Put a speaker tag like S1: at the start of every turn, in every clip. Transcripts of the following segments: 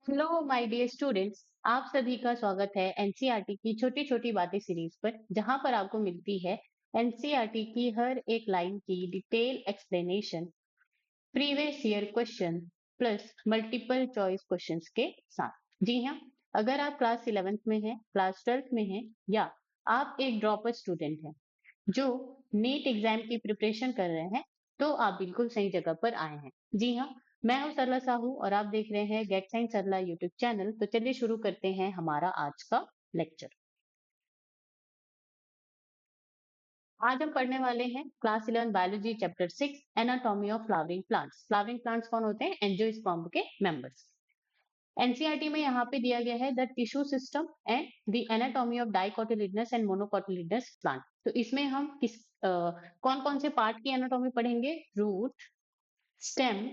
S1: Hello my dear students. आप सभी का स्वागत है एनसीईआरटी की छोटी छोटी बातें सीरीज पर, जहां पर आपको मिलती है एनसीईआरटी की हर एक लाइन की detail explanation, previous year question plus multiple choice questions के साथ। जी हाँ, अगर आप क्लास 11th में हैं, क्लास 12th में हैं, या आप एक ड्रॉपर स्टूडेंट हैं जो नीट एग्जाम की प्रिपरेशन कर रहे हैं, तो आप बिल्कुल सही जगह पर आए हैं। जी हाँ, मैं हूँ सरला साहू और आप देख रहे हैं गेट साइंस सरला यूट्यूब चैनल। तो चलिए शुरू करते हैं हमारा आज का लेक्चर। आज हम पढ़ने वाले हैं class 11 biology chapter 6 anatomy of flowering plants. Flowering plants कौन होते हैं? एंजियोस्पर्म के मेंबर्स। एनसीईआरटी में यहाँ पे दिया गया है the tissue system and the anatomy of dicotyledonous and monocotyledonous plant. तो इसमें हम कौन कौन से पार्ट की एनाटॉमी पढ़ेंगे? Root, stem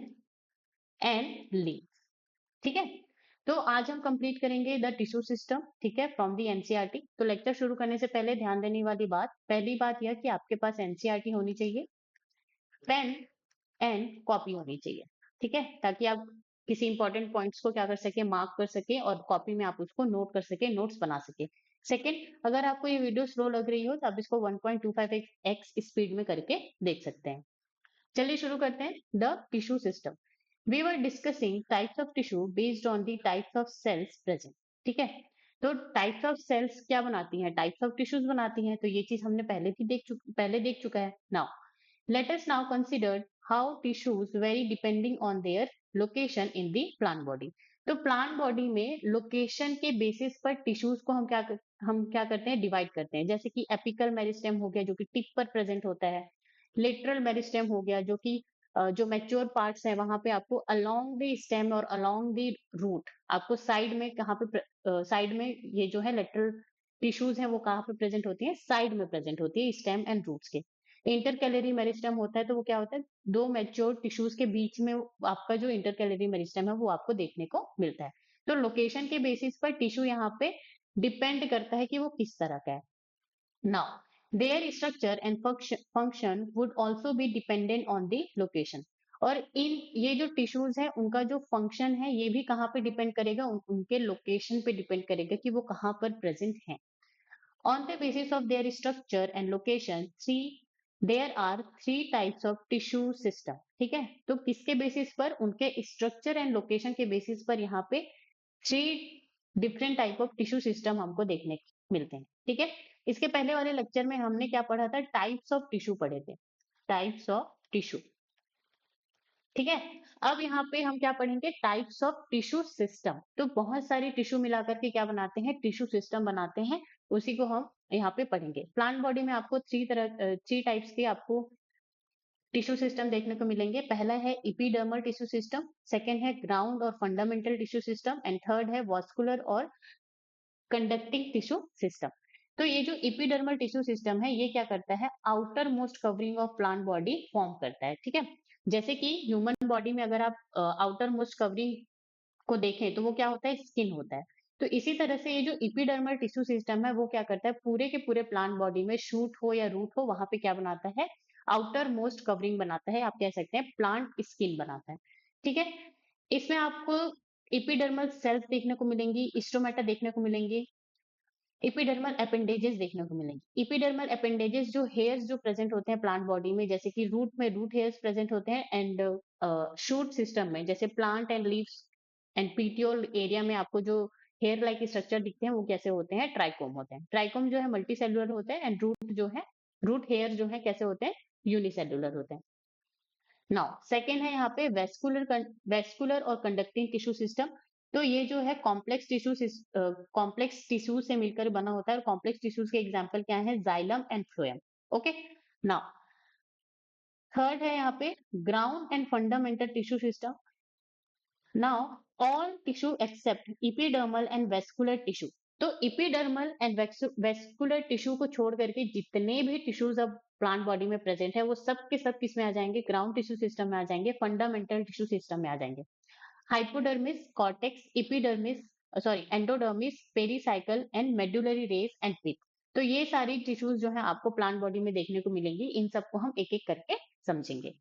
S1: and leaf. ठीक है, तो आज हम कंप्लीट करेंगे द टिश्यू सिस्टम, ठीक है, फ्रॉम दी एनसीईआरटी। तो लेक्चर शुरू करने से पहले ध्यान देने वाली बात, पहली बात यह कि आपके पास एनसीईआरटी होनी चाहिए, पेन एंड कॉपी होनी चाहिए। ठीक है, ताकि आप किसी इंपॉर्टेंट पॉइंट्स को क्या कर सके, मार्क कर सके और कॉपी में आप उसको नोट कर सके, नोट्स बना सके। सेकंड, अगर आपको ये वीडियो स्लो लग रही हो तो आप इसको 1.25x स्पीड में करके देख सकते हैं। चलिए शुरू करते हैं the tissue system. We were discussing types of tissue based on the types of cells present. ठीक है, तो टाइप्स ऑफ सेल्स क्या बनाती हैं? टाइप्स ऑफ टिश्यूज बनाती हैं। तो ये चीज हमने पहले देख चुका है। Now let us now consider how tissues vary depending on their location in the plant body। तो प्लांट बॉडी में लोकेशन के बेसिस पर टिश्यूज को हम क्या करते हैं? डिवाइड करते हैं। जैसे कि एपिकल मेरिस्टेम हो गया जो कि टिप पर प्रेजेंट होता है, लेटरल मेरिस्टेम हो गया जो कि जो मैच्योर पार्ट्स है वहां पे आपको अलोंग द स्टेम और अलोंग द रूट, आपको साइड में कहाँ पे साइड में ये जो है लेटरल टिश्यूज है वो कहाँ पे प्रेजेंट होती है? साइड में प्रेजेंट होती है स्टेम एंड रूट्स के। इंटरकैलरी मेरिस्टेम होता है तो वो क्या होता है? दो मैच्योर टिश्यूज के बीच में आपका जो इंटरकैलरी मेरिस्टेम है वो आपको देखने को मिलता है। तो लोकेशन के बेसिस पर टिश्यू यहाँ पे डिपेंड करता है कि वो किस तरह का है। Now, their structure and function would also be dependent on the location। और इन ये जो टिश्यूज है उनका जो फंक्शन है ये भी कहाँ पे डिपेंड करेगा? उनके लोकेशन पे डिपेंड करेगा कि वो कहाँ पर प्रेजेंट है। On the basis of their structure and location, there are three types of tissue system। ठीक है, तो किसके बेसिस पर? उनके स्ट्रक्चर एंड लोकेशन के बेसिस पर यहाँ पे three different type of tissue system हमको देखने को मिलते हैं। ठीक है, इसके पहले वाले लेक्चर में हमने क्या पढ़ा था? टाइप्स ऑफ टिश्यू पढ़े थे, टाइप्स ऑफ टिश्यू। ठीक है, अब यहाँ पे हम क्या पढ़ेंगे? Types of tissue system. तो बहुत सारी टिश्यू मिलाकर के क्या बनाते हैं? टिश्यू सिस्टम बनाते हैं। उसी को हम यहाँ पे पढ़ेंगे। प्लांट बॉडी में आपको थ्री टाइप्स के आपको टिश्यू सिस्टम देखने को मिलेंगे। पहला है इपिडर्मल टिश्यू सिस्टम, सेकेंड है ग्राउंड और fundamental tissue system, and third है वॉस्कुलर और कंडक्टिंग टिश्यू सिस्टम। तो ये जो इपिडर्मल टिश्यू सिस्टम है ये क्या करता है? Outermost covering of plant body form करता है। ठीक है, जैसे कि ह्यूमन बॉडी में अगर आप आउटर मोस्ट कवरिंग को देखें तो वो क्या होता है? स्किन होता है। तो इसी तरह से ये जो इपिडर्मल टिश्यू सिस्टम है वो क्या करता है? पूरे के पूरे प्लांट बॉडी में शूट हो या रूट हो वहां पे क्या बनाता है? आउटर मोस्ट कवरिंग बनाता है, आप कह सकते हैं प्लांट स्किन बनाता है। ठीक है, इसमें आपको इपिडर्मल सेल्स देखने को मिलेंगी, स्टोमेटा देखने को मिलेंगी, इपिडर्मल अपेंडेजेस देखने को मिलेंगे। इपिडर्मल अपेंडेजेस जो हेयर्स जो प्रेजेंट होते हैं प्लांट बॉडी में, जैसे कि रूट में रूट हेयर्स प्रेजेंट होते हैं, एंड शूट सिस्टम में जैसे plant and leaves and petiole area में आपको जो हेयर लाइक स्ट्रक्चर दिखते हैं वो कैसे होते हैं? ट्राइकोम होते हैं। ट्राइकोम जो है मल्टी सेलुलर होते हैं, एंड रूट जो है, रूट हेयर जो है कैसे होते हैं? यूनिसेलुलर होते हैं। नाउ सेकेंड है यहाँ पे वेस्कुलर और कंडक्टिंग टिश्यू सिस्टम। तो ये जो है कॉम्प्लेक्स टिश्यू से मिलकर बना होता है, और कॉम्प्लेक्स टिश्यूज के एग्जांपल क्या है? Xylem and phloem. Okay, now third है यहाँ पे ground and fundamental tissue system. Now all tissue except epidermal and vascular tissue. तो इपिडर्मल एंड वेस्कुलर टिश्यू को छोड़ करके जितने भी टिश्यूज अब प्लांट बॉडी में प्रेजेंट है वो सब के सब किस में आ जाएंगे? ग्राउंड टिश्यू सिस्टम में आ जाएंगे, फंडामेंटल टिश्यू सिस्टम में आ जाएंगे। Hypodermis, cortex, epidermis, sorry endodermis, pericycle and medullary rays and pith. तो ये सारी टिश्यूज जो है आपको प्लांट बॉडी में देखने को मिलेंगी। इन सबको हम एक एक करके समझेंगे।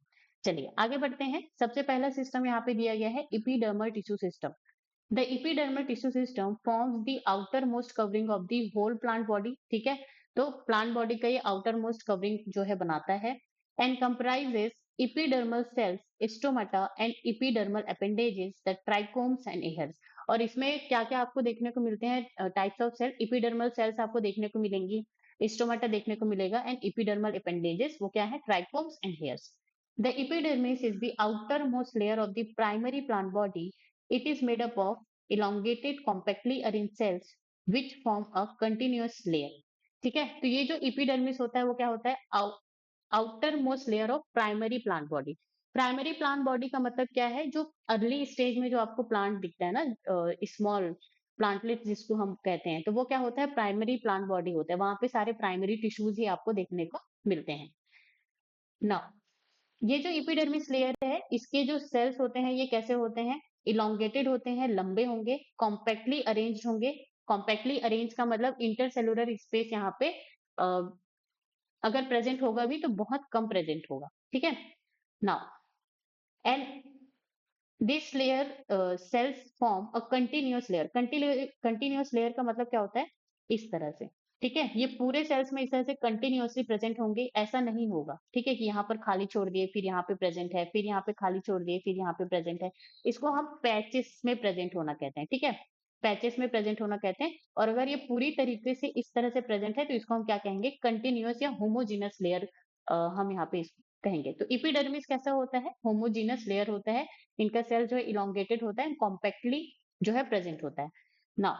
S1: चलिए आगे बढ़ते हैं। सबसे पहला सिस्टम यहाँ पे दिया गया है epidermal tissue system. The epidermal tissue system forms the outermost covering of the whole plant body, ठीक है। तो प्लांट बॉडी का ये आउटर मोस्ट कवरिंग जो है बनाता है, and comprises epidermal cells, stomata and epidermal appendages, the trichomes and hairs. और इसमें क्या क्या आपको देखने को मिलते हैं types of cell? Epidermal cells आपको देखने को मिलेंगी, स्टोमाटा देखने को मिलेगा, एंड इपिडर्मल अपेंडेजेस वो क्या है? Trichomes and hairs. The epidermis is the outermost layer of the primary plant body. It is made up of elongated compactly arranged cells which form a continuous layer. ठीक है, तो ये जो epidermis होता है वो क्या होता है? Outer most layer of primary plant body. Primary plant body का मतलब क्या है? जो अर्ली स्टेज में जो आपको प्लांट दिखता है ना, स्मॉल प्लांटलेट जिसको हम कहते हैं, तो वो क्या होता है? प्राइमरी प्लांट बॉडी होता है। वहां पे सारे प्राइमरी टिश्यूज ही आपको देखने को मिलते हैं ना। ये जो इपिडर्मिस लेयर है, इसके जो सेल्स होते हैं ये कैसे होते हैं? इलोंगेटेड होते हैं, लंबे होंगे, कॉम्पैक्टली अरेंज होंगे। कॉम्पैक्टली अरेंज का मतलब इंटरसेलुलर स्पेस यहाँ पे अ, अगर प्रेजेंट होगा भी तो बहुत कम प्रेजेंट होगा, ठीक है। Now and this layer cells form a continuous layer. Continuous layer का मतलब क्या होता है? इस तरह से, ठीक है। ये पूरे सेल्स में इस तरह से कंटिन्यूअसली प्रेजेंट होंगे, ऐसा नहीं होगा, ठीक है, कि यहाँ पर खाली छोड़ दिए फिर यहाँ पे प्रेजेंट है, फिर यहाँ पे खाली छोड़ दिए फिर यहाँ पे प्रेजेंट है। इसको हम पैचेस में प्रेजेंट होना कहते हैं, ठीक है। पैचेस में प्रेजेंट होना कहते हैं। और अगर ये पूरी तरीके से इस तरह से प्रेजेंट है तो इसको हम क्या कहेंगे? कंटिन्यूअस या होमोजीनस लेयर हम यहाँ पे इसको कहेंगे। तो इपिडर्मिस कैसा होता है? होमोजीनस लेयर होता है। इनका सेल जो है इलोंगेटेड होता है, कॉम्पैक्टली जो है प्रेजेंट होता है। Now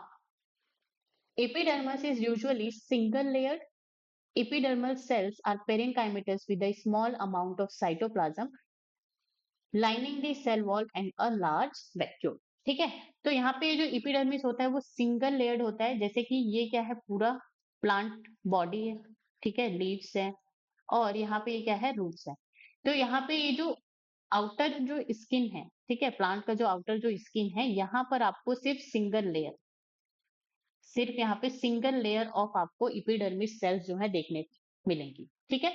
S1: epidermis is usually single layered. Epidermal cells are parenchymatous with a small amount of cytoplasm lining the cell wall and a large vacuole. ठीक है, तो यहाँ पे जो इपिडर्मिस होता है वो सिंगल लेयर्ड होता है। जैसे कि ये क्या है? पूरा प्लांट बॉडी है, ठीक है, लीव्स है, और यहाँ पे ये क्या है? रूट्स है। तो यहाँ पे ये जो आउटर जो स्किन है, ठीक है, प्लांट का जो आउटर जो स्किन है, यहाँ पर आपको सिर्फ यहाँ पे सिंगल लेयर ऑफ आपको इपिडर्मिस सेल्स जो है देखने को मिलेंगी, ठीक है।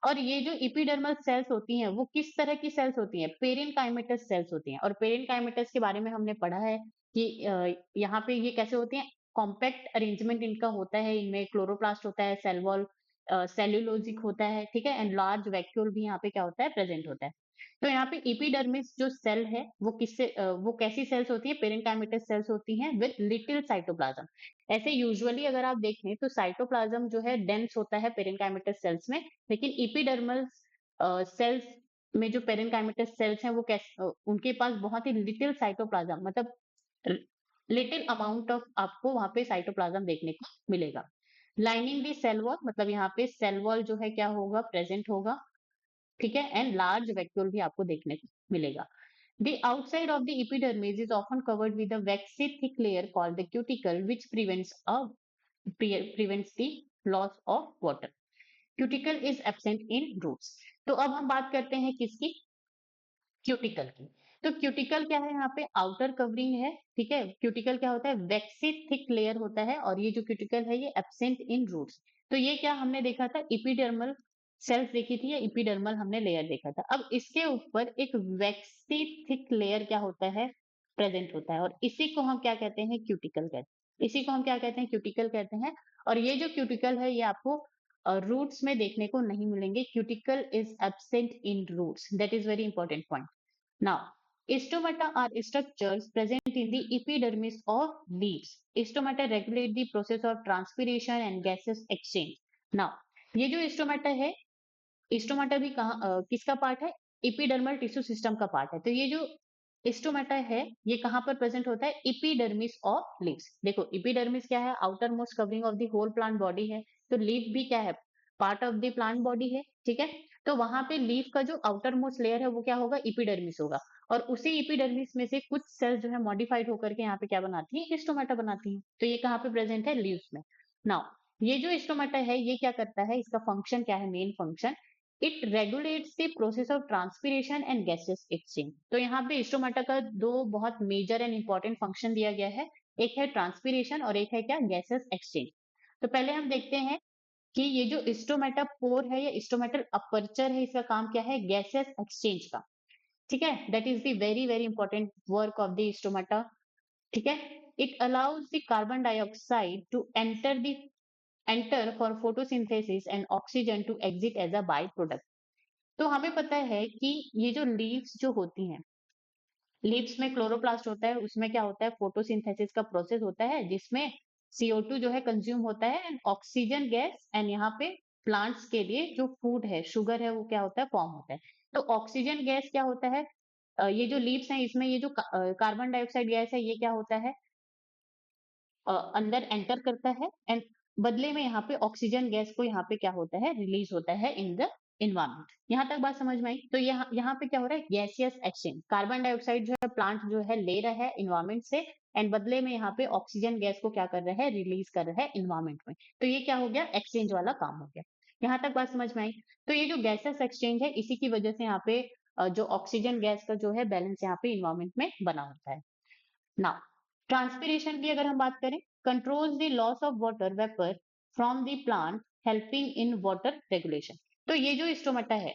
S1: और ये जो इपिडर्मल सेल्स होती हैं वो किस तरह की सेल्स होती हैं? पेरेनकाइमेटस सेल्स होती हैं। और पेरेनकाइमेटस के बारे में हमने पढ़ा है कि यहाँ पे ये कैसे होती हैं? कॉम्पैक्ट अरेंजमेंट इनका होता है, इनमें क्लोरोप्लास्ट होता है, सेल वॉल सेल्यूलोजिक होता है, ठीक है, एंड लार्ज वैक्यूल भी यहाँ पे क्या होता है? प्रेजेंट होता है। तो यहाँ पे इपिडर्मिस जो सेल है वो वो कैसी सेल्स होती है? पेरेनकाइमेटस सेल्स होती हैं विद लिटिल साइटोप्लाज्म। ऐसे यूजुअली अगर आप देखें तो साइटोप्लाज्म जो है डेंस होता है पेरेनकाइमेटस सेल्स में, लेकिन इपिडर्मल सेल्स में जो पेरेनकाइमेटस सेल्स हैं वो उनके पास बहुत ही लिटिल साइटोप्लाज्म, मतलब लिटिल अमाउंट ऑफ आपको वहां पे साइटोप्लाज्म देखने को मिलेगा। लाइनिंग दी सेल वॉल, मतलब यहाँ पे सेल वॉल जो है क्या होगा? प्रेजेंट होगा, ठीक है, एंड लार्ज वैक्यूल भी आपको देखने को मिलेगा। The outside of the epidermis is often covered with a waxy thick layer called the cuticle, which prevents the loss of water. Cuticle is absent in roots. तो अब हम बात करते हैं किसकी? क्यूटिकल की। तो क्यूटिकल क्या है? यहाँ पे आउटर कवरिंग है, ठीक है। क्यूटिकल क्या होता है? वैक्सी थिक लेयर होता है, और ये जो क्यूटिकल है ये एब्सेंट इन रूट्स। तो ये क्या हमने देखा था? इपिडर्मल सेल्स देखी थी, या इपिडर्मल हमने लेयर देखा था। अब इसके ऊपर एक वैक्सी थिक लेयर क्या होता है? प्रेजेंट होता है, और इसी को हम क्या कहते हैं? क्यूटिकल कहते हैं। इसी को हम क्या कहते हैं? क्यूटिकल कहते हैं। और ये जो क्यूटिकल है ये आपको रूट्स में देखने को नहीं मिलेंगे। Cuticle is absent in roots, that is very important point. Now, stomata are structures present in the epidermis of leaves. Stomata regulate the process of transpiration and gases exchange. Now, ये जो stomata है, stomata भी किसका part है? Epidermal tissue system का part है। तो ये जो स्टोमेटा है ये कहाँ पर प्रेजेंट होता है? Epidermis of leaves. देखो इपिडर्मिस क्या है? Outermost covering of the whole plant body है। तो लीफ भी क्या है? Part of the plant body है, ठीक है। तो वहां पे लीफ का जो आउटर मोस्ट लेयर है वो क्या होगा? इपिडर्मिस होगा। और उसी इपिडर्मिस में से कुछ सेल्स जो है मॉडिफाइड होकर के यहाँ पे क्या बनाती है? स्टोमेटा बनाती है। तो ये कहाँ पे प्रेजेंट है? लीव्स में। नाउ ये जो स्टोमेटा है ये क्या करता है? इसका फंक्शन क्या है? Main function, it regulates the process of transpiration and gases exchange. तो यहाँ पे स्टोमेटा का दो बहुत मेजर एंड इंपॉर्टेंट फंक्शन दिया गया है, एक है ट्रांसपीरेशन और एक है क्या? Gases exchange. तो पहले हम देखते हैं कि ये जो स्टोमेटा पोर है या स्टोमेटल अपर्चर है, इसका काम क्या है? गैसेस एक्सचेंज का, ठीक है। That is the very very important work of the stomata ठीक है। It allows the carbon dioxide to enter for photosynthesis and oxygen to exit as a byproduct. तो हमें पता है कि ये जो लीव्स जो होती हैं, लीव्स में क्लोरोप्लास्ट होता है, उसमें क्या होता है, फोटोसिंथेसिस का प्रोसेस होता है जिसमें CO2 जो है कंज्यूम होता है एंड ऑक्सीजन गैस, एंड यहाँ पे प्लांट्स के लिए जो फूड है, शुगर है, वो क्या होता है, फॉर्म होता है। तो ऑक्सीजन गैस क्या होता है, ये जो लीव्स हैं इसमें ये जो कार्बन डाइऑक्साइड गैस है, ये क्या होता है, अंदर एंटर करता है एंड बदले में यहाँ पे ऑक्सीजन गैस को यहाँ पे क्या होता है, रिलीज होता है इन द इन्वायरमेंट। यहाँ तक बात समझ में आई? तो यहाँ पे क्या हो रहा है, गैसियस एक्सचेंज, कार्बन डाइऑक्साइड जो है प्लांट जो है ले रहा है इन्वायरमेंट से एंड बदले में यहाँ पे ऑक्सीजन गैस को क्या कर रहा है, रिलीज कर रहा है इन्वायरमेंट में। तो ये क्या हो गया, एक्सचेंज वाला काम हो गया। यहाँ तक बात समझ में आई? तो ये जो गैसेस एक्सचेंज है, इसी की वजह से यहाँ पे जो ऑक्सीजन गैस का जो है बैलेंस यहाँ पे इन्वायरमेंट में बना होता है। नाउ ट्रांसपिरेशन की अगर हम बात करें, controls the loss of water vapour from the plant, helping in water regulation. तो ये जो स्टोमेटा है,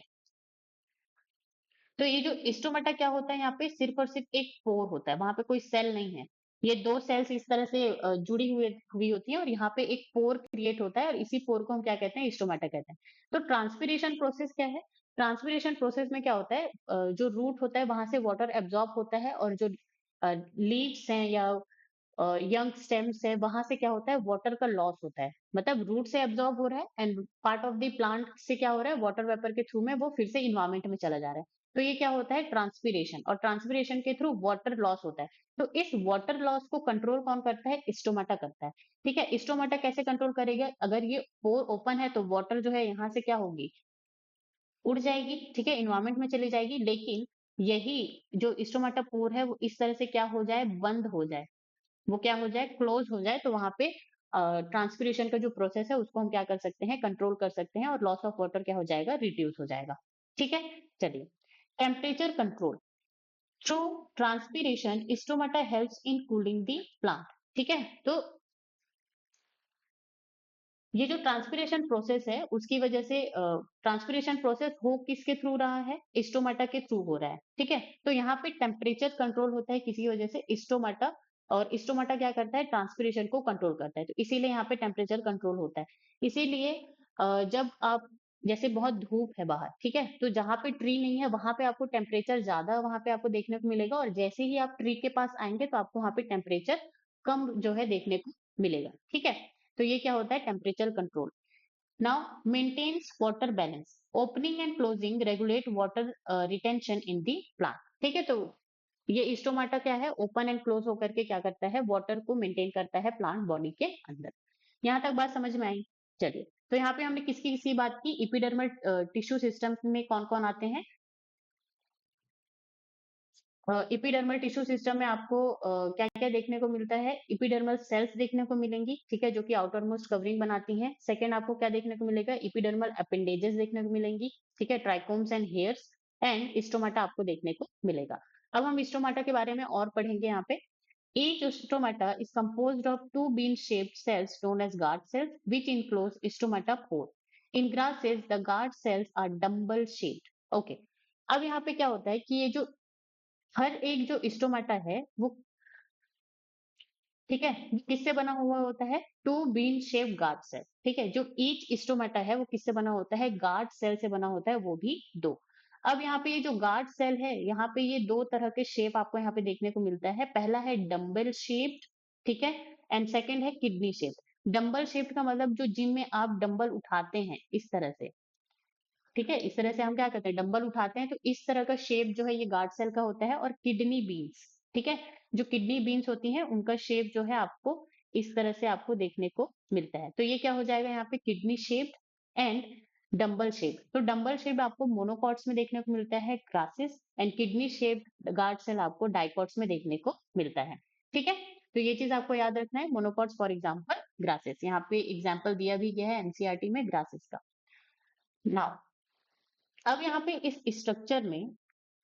S1: तो ये जो स्टोमेटा क्या होता है, यहाँ पे सिर्फ और सिर्फ एक पोर होता है, वहां पे कोई सेल नहीं है। ये दो सेल्स इस तरह से जुड़ी हुई होती है और यहाँ पे एक पोर क्रिएट होता है और इसी पोर को हम क्या कहते हैं, स्टोमेटा कहते हैं। तो ट्रांसपिरेशन प्रोसेस क्या है, ट्रांसपिरेशन प्रोसेस में क्या होता है, जो रूट होता है वहां से वाटर एब्जॉर्ब होता है और जो लीव्स हैं या यंग स्टेम्स है, वहां से क्या होता है, वाटर का लॉस होता है, मतलब रूट से एब्जॉर्ब हो रहा है and part of the plant से क्या हो रहा है, वाटर वेपर के थ्रू में वो फिर से इन्वायरमेंट में चला जा रहा है। तो ये क्या होता है, ट्रांसपीरेशन, और ट्रांसपीरेशन के थ्रू वाटर लॉस होता है। तो इस वाटर लॉस को कंट्रोल कौन करता है, स्टोमाटा करता है। ठीक है, स्टोमाटा कैसे कंट्रोल करेगा, अगर ये पोर ओपन है तो वाटर जो है यहाँ से क्या होगी, उड़ जाएगी, ठीक है, इन्वायरमेंट में चली जाएगी। लेकिन यही जो स्टोमाटा पोर है वो इस तरह से क्या हो जाए, बंद हो जाए, वो क्या हो जाए, क्लोज हो जाए, तो वहां पे ट्रांसपीरेशन का जो प्रोसेस है उसको हम क्या कर सकते हैं, कंट्रोल कर सकते हैं और लॉस ऑफ वाटर क्या हो जाएगा, रिड्यूस हो जाएगा। ठीक है, चलिए, temperature control through transpiration, stomata helps in cooling the plant. ठीक है, तो ये जो ट्रांसपीरेशन प्रोसेस है उसकी वजह से, ट्रांसपीरेशन प्रोसेस हो किसके थ्रू रहा है, स्टोमाटा के थ्रू हो रहा है। ठीक है, तो यहाँ पे टेम्परेचर कंट्रोल होता है किसी वजह से स्टोमाटा, और स्टोमाटा क्या करता है, ट्रांसपीरेशन को कंट्रोल करता है, तो इसीलिए यहाँ पे टेम्परेचर कंट्रोल होता है। इसीलिए जब आप, जैसे बहुत धूप है बाहर, ठीक है, तो जहां पे ट्री नहीं है वहां पे आपको टेम्परेचर ज्यादा वहां पे आपको देखने को मिलेगा, और जैसे ही आप ट्री के पास आएंगे तो आपको वहां पे टेम्परेचर कम जो है देखने को मिलेगा। ठीक है, तो ये क्या होता है, temperature control. Now maintains water balance, opening and closing regulate water retention in the plant. ठीक है, तो ये स्टोमाटा क्या है, ओपन एंड क्लोज होकर के क्या करता है, वाटर को मेंटेन करता है प्लांट बॉडी के अंदर। यहाँ तक बात समझ में आई? चलिए, तो यहाँ पे हमने किसकी किसकी बात की, इपिडर्मल टिश्यू सिस्टम में कौन कौन आते हैं। इपिडर्मल टिश्यू सिस्टम में आपको क्या क्या देखने को मिलता है, इपिडर्मल सेल्स देखने को मिलेंगी, ठीक है, जो कि आउटर मोस्ट कवरिंग बनाती हैं। सेकेंड आपको क्या देखने को मिलेगा, इपिडर्मल अपेंडेजेस देखने को मिलेंगी, ठीक है, trichomes and hairs, and stomata आपको देखने को मिलेगा। अब हम स्टोमाटा के बारे में और पढ़ेंगे यहाँ पे। Each stomata is composed of two bean-shaped cells known as guard cells, which enclose stomata pore. In grasses, the guard cells are dumbbell-shaped. Okay. अब यहाँ पे क्या होता है कि ये जो हर एक जो स्टोमाटा है वो, ठीक है, किससे बना हुआ होता है, two bean shape guard cell. ठीक है, जो ईच स्टोमाटा है वो किससे बना होता है, गार्ड सेल से बना होता है, वो भी दो। अब यहाँ पे ये जो गार्ड सेल है, यहाँ पे ये दो तरह के शेप आपको यहाँ पे देखने को मिलता है। पहला है डम्बल शेप्ड, ठीक है, एंड सेकेंड है किडनी शेप। डम्बल शेप्ड का मतलब जो जिम में आप डंबल उठाते हैं इस तरह से, ठीक है, इस तरह से हम क्या करते हैं, डंबल उठाते हैं, तो इस तरह का शेप जो है ये गार्ड सेल का होता है। और किडनी बीन्स, ठीक है, जो किडनी बीन्स होती हैं उनका शेप जो है आपको इस तरह से आपको देखने को मिलता है। तो ये क्या हो जाएगा यहाँ पे, kidney shaped and dumbbell shape. तो डंबल शेप आपको मोनोकॉट्स में देखने को मिलता है, grasses, and kidney shaped guard cell आपको डाइकॉट्स में देखने को मिलता है। ठीक है, तो ये चीज आपको याद रखना है, मोनोकॉट्स फॉर एग्जाम्पल ग्रासेस, यहाँ पे एग्जाम्पल दिया भी गया है एनसीईआरटी में ग्रासेस का। नाउ अब यहाँ पे इस स्ट्रक्चर में,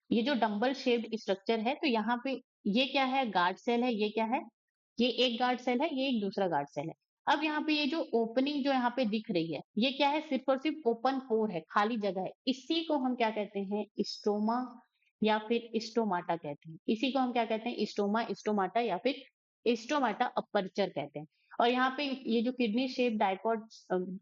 S1: ये जो डंबल शेप्ड स्ट्रक्चर है, तो यहाँ पे ये क्या है, गार्ड सेल है, ये क्या है, ये एक गार्ड सेल है, ये एक दूसरा गार्ड सेल है। अब यहाँ पे ये जो ओपनिंग जो यहाँ पे दिख रही है, ये क्या है, सिर्फ और सिर्फ ओपन पोर है, खाली जगह है। इसी को हम क्या कहते हैं, स्टोमा या फिर स्टोमाटा कहते हैं। इसी को हम क्या कहते हैं, स्टोमा, स्टोमाटा या फिर स्टोमाटा अपर्चर कहते हैं। और यहाँ पे ये जो किडनी शेप डायकॉट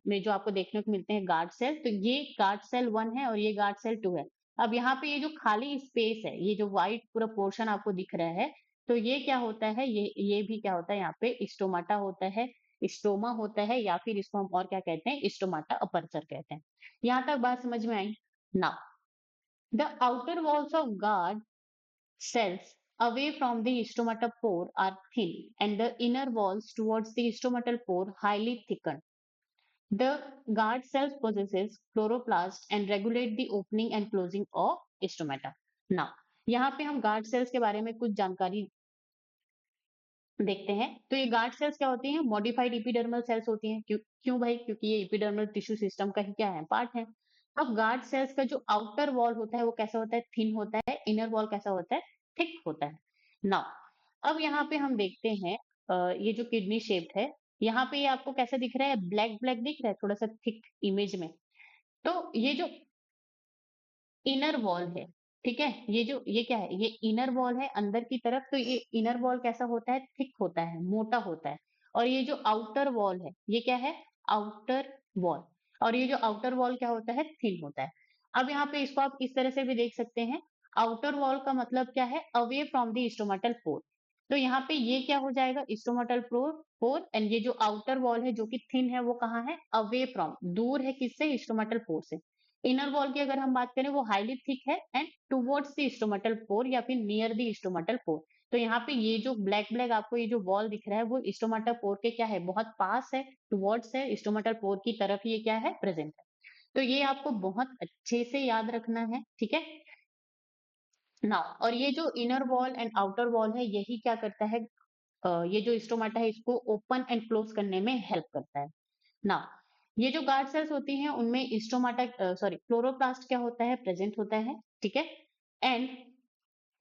S1: में जो आपको देखने को मिलते हैं गार्ड सेल, तो ये गार्ड सेल 1 है और ये गार्ड सेल 2 है। अब यहाँ पे ये जो खाली स्पेस है, ये जो व्हाइट पूरा पोर्शन आपको दिख रहा है, तो ये क्या होता है, ये भी क्या होता है, यहाँ पे स्टोमाटा होता है, स्टोमा होता है, या फिर इसको हम और क्या कहते हैं, स्टोमाटा अपर्चर कहते हैं। यहाँ तक बात समझ में आई? Now the outer walls of guard cells away from the stomatopore are thin and the inner walls towards the stomatal pore highly thickened. The guard cells possesses chloroplast and regulate the opening and closing of stomata. Now, यहाँ पे हम guard cells के बारे में कुछ जानकारी देखते हैं। तो ये गार्ड सेल्स क्या होती हैं? मॉडिफाइड इपिडर्मल सेल्स होती हैं। क्यों भाई? क्योंकि ये इपिडर्मल टिश्यू सिस्टम का ही क्या है, पार्ट है। अब गार्ड सेल्स का जो आउटर वॉल होता है वो कैसा होता है? थिन होता है। इनर वॉल कैसा होता है? थिक होता है। नाउ अब यहाँ पे हम देखते हैं ये जो किडनी शेप्ड है, यहाँ पे ये आपको कैसा दिख रहा है? ब्लैक ब्लैक दिख रहा है, थोड़ा सा थिक इमेज में। तो ये जो इनर वॉल है, ठीक है, ये क्या है, ये इनर वॉल है अंदर की तरफ। तो ये इनर वॉल कैसा होता है? थिक होता है, मोटा होता है। और ये जो आउटर वॉल है, ये क्या है? Outer wall. और ये जो आउटर वॉल क्या होता है? थिन होता है। अब यहाँ पे इसको आप इस तरह से भी देख सकते हैं, आउटर वॉल का मतलब क्या है? अवे फ्रॉम द स्टोमेटल पोर। तो यहाँ पे ये क्या हो जाएगा? स्टोमेटल पोर एंड ये जो आउटर वॉल है जो कि थिन है, वो कहाँ है? अवे फ्रॉम, दूर है किससे? स्टोमेटल पोर से। इनर वॉल की अगर हम बात करें, वो हाईली थिक है एंड टुवर्ड्स द स्टोमेटल पोर या फिर नियर द स्टोमेटल पोर। तो यहाँ पे ये जो ब्लैक ब्लैक आपको ये जो वॉल दिख रहा है, वो स्टोमेटल पोर के क्या है? बहुत पास है, टुवर्ड्स है, स्टोमेटल पोर की तरफ ये क्या है? प्रेजेंट है। तो ये आपको बहुत अच्छे से याद रखना है, ठीक है नाउ। और ये जो inner wall and outer wall है, यही क्या करता है, ये जो स्टोमाटा है इसको ओपन एंड क्लोज करने में हेल्प करता है। नाउ ये जो गार्ड सेल्स होती हैं, उनमें स्टोमाटा क्लोरोप्लास्ट क्या होता है? प्रेजेंट होता है, ठीक है। And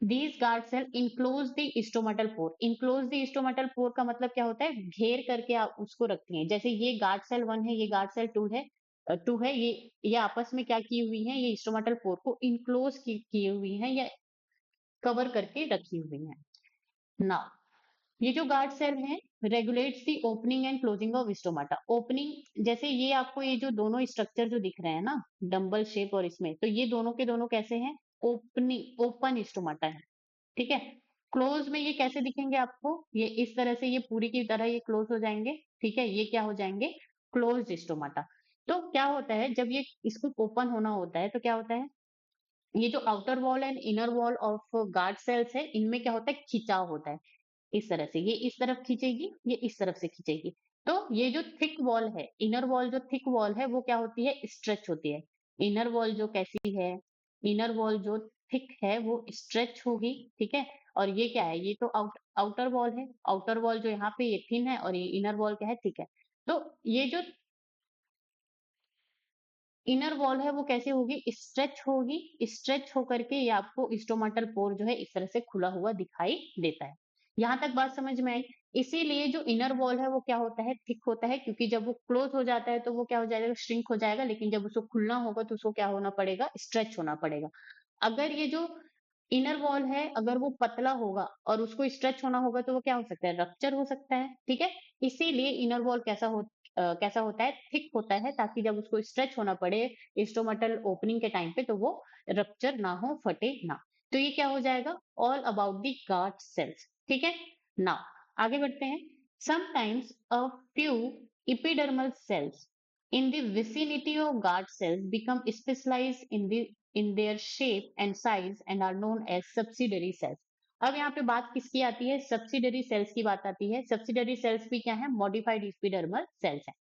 S1: these guard cell enclose the stomatal pore. Enclose the stomatal pore का मतलब क्या होता है? घेर करके आप उसको रखती हैं। जैसे ये गार्ड सेल 1 है, ये गार्ड सेल 2 है, ये आपस में क्या की हुई है? ये स्टोमेटल पोर को इनक्लोज की हुई है या कवर करके रखी हुई है। नाउ ये जो गार्ड सेल है, regulates the opening and closing of stomata. Opening, जैसे ये आपको ये जो दोनों स्ट्रक्चर जो दिख रहे हैं ना, डंबल शेप और इसमें, तो ये दोनों के दोनों कैसे हैं? ओपनिंग, ओपन स्टोमाटा है, ठीक है। क्लोज में ये कैसे दिखेंगे आपको? ये इस तरह से, ये पूरी की तरह ये क्लोज हो जाएंगे, ठीक है। ये क्या हो जाएंगे? Close stomata. तो क्या होता है, जब ये इसको ओपन होना होता है तो क्या होता है, ये जो outer wall and inner wall of guard sales है, इनमें क्या होता है? खिंचाव होता है। इस तरह से ये इस तरफ खींचेगी, ये इस तरफ से खींचेगी। तो ये जो थिक वॉल है, इनर वॉल जो थिक वॉल है, वो क्या होती है? स्ट्रेच होती है। इनर वॉल जो कैसी है? इनर वॉल जो थिक है वो स्ट्रेच होगी, ठीक है। और ये क्या है? ये तो आउटर वॉल है। आउटर वॉल जो यहाँ पे ये थिन है और ये इनर वॉल क्या है? थिक है। तो ये जो इनर वॉल है वो कैसे होगी? स्ट्रेच होगी। स्ट्रेच होकर के ये आपको स्टोमेटल पोर जो है इस तरह से खुला हुआ दिखाई देता है। यहाँ तक बात समझ में आई? इसीलिए जो इनर वॉल है वो क्या होता है? थिक होता है, क्योंकि जब वो क्लोज हो जाता है तो वो क्या हो जाएगा? श्रिंक हो जाएगा। लेकिन जब उसको खुलना होगा तो उसको क्या होना पड़ेगा? स्ट्रेच होना पड़ेगा। अगर ये जो इनर वॉल है, अगर वो पतला होगा और उसको स्ट्रेच होना होगा, तो वो क्या हो सकता है? रप्चर हो सकता है, ठीक है। इसीलिए इनर वॉल कैसा होता है? थिक होता है, ताकि जब उसको स्ट्रेच होना पड़े स्टोमेटल ओपनिंग के टाइम पे, तो वो रप्चर ना हो, फटे ना। तो ये क्या हो जाएगा? All about the guard cells, ठीक है। नाउ आगे बढ़ते हैं। Sometimes a few epidermal cells in the vicinity of guard cells become specialized in their shape and size and are known as subsidiary cells. अब यहाँ पे बात किसकी आती है? सब्सिडरी सेल्स की बात आती है। सब्सिडरी सेल्स भी क्या है? मॉडिफाइड एपिडर्मल सेल्स है।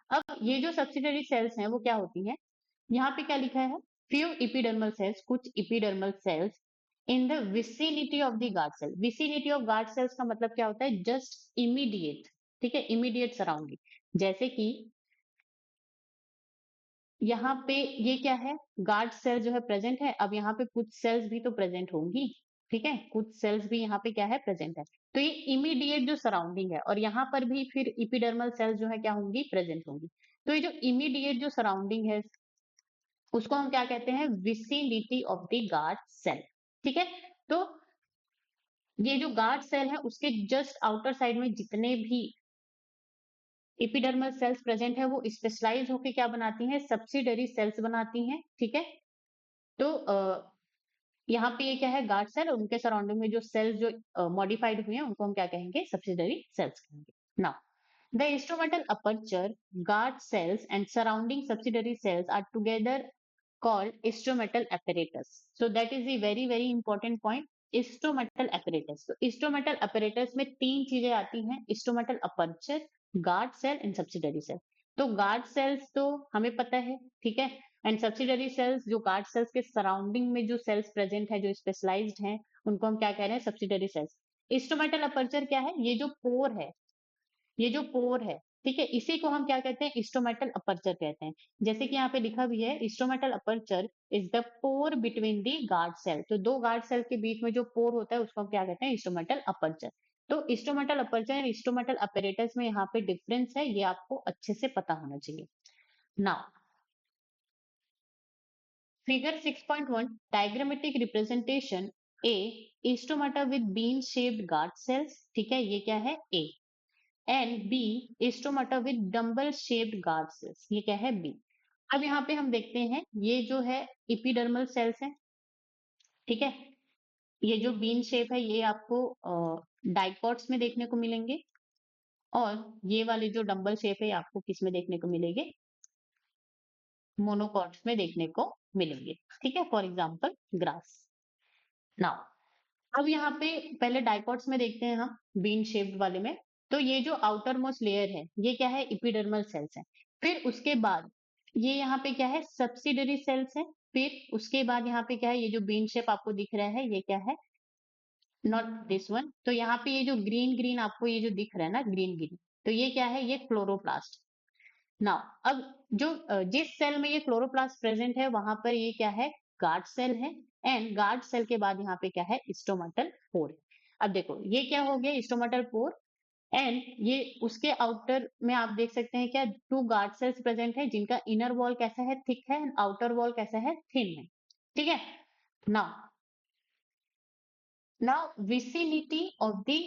S1: अब ये जो सब्सिडरी सेल्स हैं वो क्या होती हैं? यहाँ पे क्या लिखा है? फ्यू एपिडर्मल सेल्स, कुछ epidermal cells in the vicinity of the guard cell. Vicinity of guard cells का मतलब क्या होता है? जस्ट इमीडिएट, ठीक है, इमीडिएट सराउंडिंग। जैसे कि यहाँ पे ये क्या है? गार्ड सेल जो है प्रेजेंट है। अब यहाँ पे कुछ सेल्स भी तो प्रेजेंट होंगी, ठीक है, कुछ सेल्स भी यहाँ पे क्या है? प्रेजेंट है। तो ये इमीडिएट जो सराउंडिंग है, और यहाँ पर भी फिर इपिडर्मल सेल्स जो है क्या होंगी? प्रेजेंट होंगी। तो ये जो इमीडिएट जो सराउंडिंग है, उसको हम क्या कहते हैं? Vicinity of the guard cell, ठीक है। तो ये जो गार्ड सेल है उसके जस्ट आउटर साइड में जितने भी एपिडर्मल सेल्स प्रेजेंट है वो स्पेशलाइज होके क्या बनाती हैं, सब्सिडरी सेल्स बनाती हैं। ठीक है, तो यहाँ पे ये क्या है, गार्ड सेल, उनके सराउंडिंग में जो सेल्स जो मॉडिफाइड हुए हैं उनको हम क्या कहेंगे, सब्सिडरी सेल्स कहेंगे। Now the instrumental aperture, guard cells and surrounding subsidiary cells are together called instrumental apparatus. So that is the very important point. Instrumental apparatus. तो instrumental apparatus में तीन चीजें आती हैं, instrumental aperture, guard cell and subsidiary cell. तो guard cells तो हमें पता है, ठीक है, एंड सब्सिडरी सेल्स जो गार्ड सेल्स के सराउंडिंग में जो सेल्स प्रेजेंट है, जो स्पेशलाइज्ड हैं, उनको हम क्या कह रहे हैं, सब्सिडरी सेल्स। इंस्ट्रूमेंटल अपर्चर क्या है, ये जो पोर है, ये जो पोर है, ठीक है, इसी को हम क्या कहते हैं, इंस्ट्रूमेंटल अपर्चर कहते हैं। जैसे कि यहाँ पे लिखा भी है, instrumental aperture is the pore between the guard cell. तो दो गार्ड सेल के बीच में जो पोर होता है उसको हम क्या कहते हैं, इंस्ट्रूमेंटल अपर्चर। तो instrumental aperture and instrumental apparatus में यहाँ पे डिफरेंस है, ये आपको अच्छे से पता होना चाहिए। Now figure 6.1 diagrammatic representation A, इंस्ट्रूमेंटा with bean shaped guard cells, ठीक है, ये क्या है A, and B stomata with dumbbell shaped guard cells, ये क्या है बी। अब यहाँ पे हम देखते हैं, ये जो है इपिडर्मल सेल्स है, ठीक है, ये जो बीन शेप है ये आपको डाइकॉट्स में देखने को मिलेंगे, और ये वाले जो डम्बल शेप है ये आपको किस में देखने को मिलेंगे, मोनोकॉट्स में देखने को मिलेंगे। ठीक है, फॉर एग्जाम्पल ग्रास। नाउ अब यहाँ पे पहले डाइकॉट्स में देखते हैं हम, बीन शेप्ड वाले में। तो ये जो आउटर मोस्ट लेयर है ये क्या है, इपिडर्मल सेल्स है। फिर उसके बाद ये यहाँ पे क्या है, सब्सिडरी सेल्स है। फिर उसके बाद यहाँ पे क्या है, ये जो बीन शेप आपको दिख रहा है ये क्या है, नॉट दिस वन। तो यहाँ पे ये जो ग्रीन ग्रीन आपको ये जो दिख रहा है ना, ग्रीन ग्रीन, तो ये क्या है, ये क्लोरोप्लास्ट। नाउ अब जो जिस सेल में ये क्लोरोप्लास्ट प्रेजेंट है वहां पर ये क्या है, गार्ड सेल है। एंड गार्ड सेल के बाद यहाँ पे क्या है, स्टोमेटल पोर है। अब देखो ये क्या हो गया, स्टोमेटल पोर, एंड ये उसके आउटर में आप देख सकते हैं क्या, टू गार्ड सेल्स प्रेजेंट है जिनका इनर वॉल कैसा है, थिक है, एंड आउटर वॉल कैसा है, थिन है। ठीक है, now now vicinity of the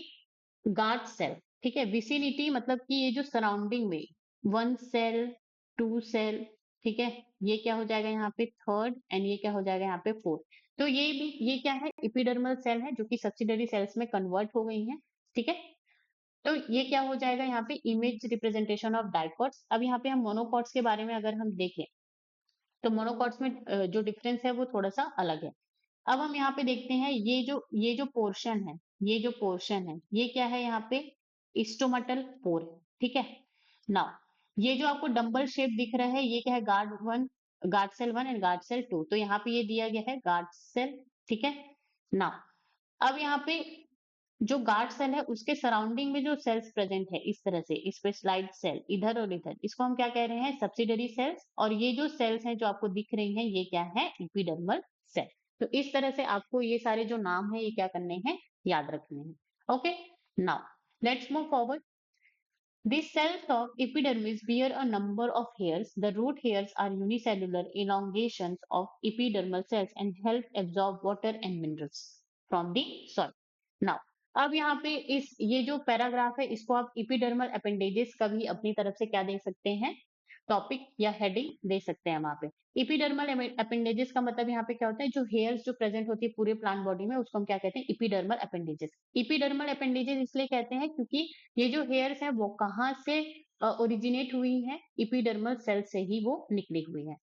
S1: guard cell, ठीक है, विसिनिटी मतलब कि ये जो सराउंडिंग में, वन सेल, टू सेल, ठीक है, ये क्या हो जाएगा यहाँ पे थर्ड, एंड ये क्या हो जाएगा यहाँ पे फोर्थ। तो ये भी, ये क्या है, इपिडर्मल सेल है जो कि सब्सिडरी सेल्स में कन्वर्ट हो गई हैं। ठीक है, तो ये क्या हो जाएगा यहाँ पे, इमेज रिप्रेजेंटेशन ऑफ डाइकॉट्स। अब यहाँ पे हम मोनोकॉट्स के बारे में अगर हम देखें, तो मोनोकॉट्स में जो डिफरेंस है वो थोड़ा सा अलग है। अब हम यहाँ पे देखते हैं, ये जो पोर्शन है, ये जो पोर्शन है ये क्या है, यहाँ पे स्टोमेटल पोर है। ठीक है, नाउ ये जो आपको डंबल शेप दिख रहा है ये क्या है, guard one, guard cell one and guard cell two. तो यहाँ पे ये दिया गया है गार्ड सेल। ठीक है, नाउ अब यहाँ पे जो गार्ड सेल है उसके सराउंडिंग में जो सेल्स प्रेजेंट है इस तरह से, इस पे स्लाइड सेल इधर और इधर, इसको हम क्या कह रहे हैं, सब्सिडरी सेल्स। और ये जो सेल्स हैं जो आपको दिख रही हैं ये क्या है, एपिडर्मल सेल। तो इस तरह से आपको ये सारे जो नाम है ये क्या करने हैं, याद रखने हैं। Okay, now let's move forward. These cells of epidermis bear a number of hairs. The root hairs are unicellular elongations of epidermal cells and help absorb water and minerals from the soil. Now, अब यहाँ पे इस ये जो paragraph है इसको आप epidermal appendages का भी अपनी तरफ से क्या दे सकते हैं, टॉपिक या हेडिंग दे सकते हैं वहां पे। इपिडर्मल अपेंडेजेस का मतलब यहाँ पे क्या होता है, जो हेयर्स जो प्रेजेंट होती है पूरे प्लांट बॉडी में उसको हम क्या कहते हैं, इपिडर्मल अपेंडेजेस। इपिडर्मल अपेंडेजेस इसलिए कहते हैं क्योंकि ये जो हेयर्स हैं वो कहाँ से ओरिजिनेट हुई हैं, इपिडर्मल सेल से ही वो निकली हुई है।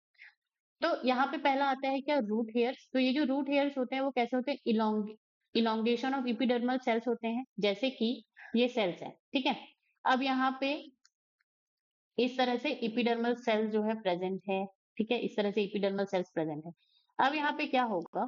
S1: तो यहाँ पे पहला आता है क्या, रूट हेयर्स। तो ये जो रूट हेयर्स होते हैं वो कैसे होते हैं, इलोंगेशन ऑफ इपिडर्मल सेल्स होते हैं, जैसे कि ये सेल्स है। ठीक है, अब यहाँ पे इस तरह से इपिडर्मल सेल जो है प्रेजेंट है। ठीक है, इस तरह से इपिडर्मल सेल्स प्रेजेंट है। अब यहाँ पे क्या होगा,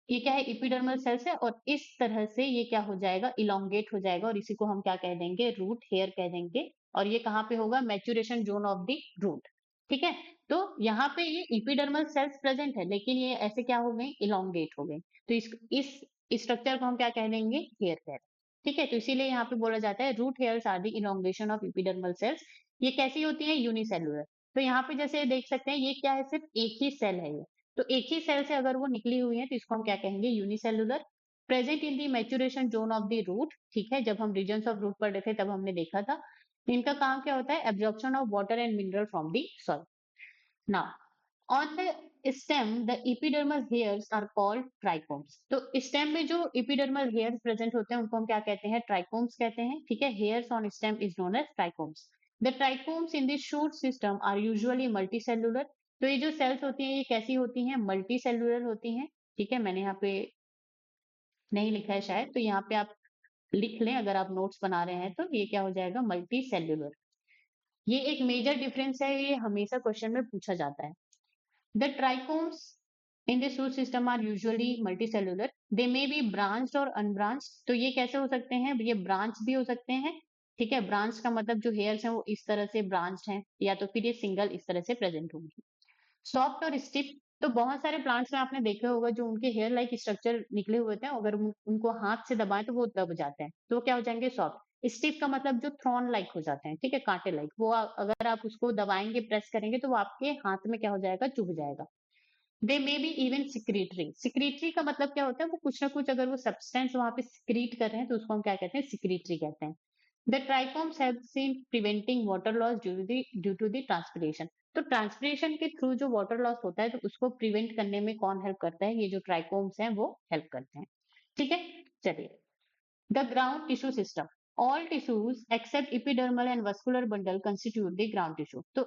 S1: ये क्या है, इपिडर्मल सेल्स है, और इस तरह से ये क्या हो जाएगा, इलोंगेट हो जाएगा, और इसी को हम क्या कह देंगे, रूट हेयर कह देंगे। और ये कहाँ पे होगा, maturation zone of the root. ठीक है, तो यहाँ पे ये इपिडर्मल सेल्स प्रेजेंट है लेकिन ये ऐसे क्या हो गए, इलोंगेट हो गए। तो इस स्ट्रक्चर को हम क्या कह देंगे, हेयर कह देंगे। ठीक है, तो इसीलिए यहाँ पे बोला जाता है root hairs are the elongation of epidermal cells. ये कैसी होती है, यूनिसेलुलर। तो यहाँ पे जैसे देख सकते हैं ये क्या है, सिर्फ एक ही सेल है ये, तो एक ही सेल से अगर वो निकली हुई है तो इसको हम क्या कहेंगे, unicellular. Present in the maturation zone of the root, ठीक है, जब हम रीजन्स ऑफ रूट पढ़ रहे थे तब हमने देखा था। इनका काम क्या होता है, absorption of water and mineral from the soil. Now on the stem the epidermal hairs are called trichomes। तो स्टेम में जो epidermal hairs प्रेजेंट होते हैं उनको हम क्या कहते हैं, ट्राइकोम्स कहते हैं, ठीक है। hairs on stem is known as trichomes। the trichomes in the shoot system are usually multicellular। तो ये जो सेल्स होती हैं ये कैसी होती हैं, मल्टी सेलुलर होती हैं, ठीक है। मैंने यहाँ पे नहीं लिखा है शायद, तो यहाँ पे आप लिख लें अगर आप नोट्स बना रहे हैं तो। ये क्या हो जाएगा, मल्टी सेलुलर। ये एक मेजर डिफरेंस है, ये हमेशा क्वेश्चन में पूछा जाता है। The trichomes in the shoot system are usually multicellular. They may be branched or unbranched। तो ये कैसे हो सकते हैं, ये ब्रांच भी हो सकते हैं, ठीक है। ब्रांच का मतलब जो हेयर्स हैं वो इस तरह से ब्रांच हैं, या तो फिर ये सिंगल इस तरह से प्रेजेंट होंगी। सॉफ्ट और स्टिफ, तो बहुत सारे प्लांट्स में आपने देखा होगा जो उनके हेयर लाइक स्ट्रक्चर निकले हुए थे, अगर उनको हाथ से दबाएं तो वो दब जाते हैं, तो वो क्या हो जाएंगे, सॉफ्ट। स्टिफ का मतलब जो थ्रॉन लाइक हो जाते हैं, ठीक है, कांटे लाइक। वो अगर आप उसको दबाएंगे, प्रेस करेंगे तो वो आपके हाथ में क्या हो जाएगा, चुभ जाएगा। They may be even secretory. Secretory का मतलब क्या होता है, वो कुछ ना कुछ अगर वो सब्सटेंस वहां पे सिक्रीट कर रहे हैं तो उसको हम क्या कहते हैं, सिक्रीटरी कहते हैं। The trichomes helps in preventing water loss due to the transpiration. तो ट्रांसपिरेशन के थ्रू जो वाटर लॉस होता है तो उसको प्रिवेंट करने में कौन हेल्प करता है, ये जो ट्राइकोम्स हैं वो हेल्प करते हैं, ठीक है। चलिए, the ground tissue system. All tissues except epidermal and vascular bundle constitute the ground tissue. तो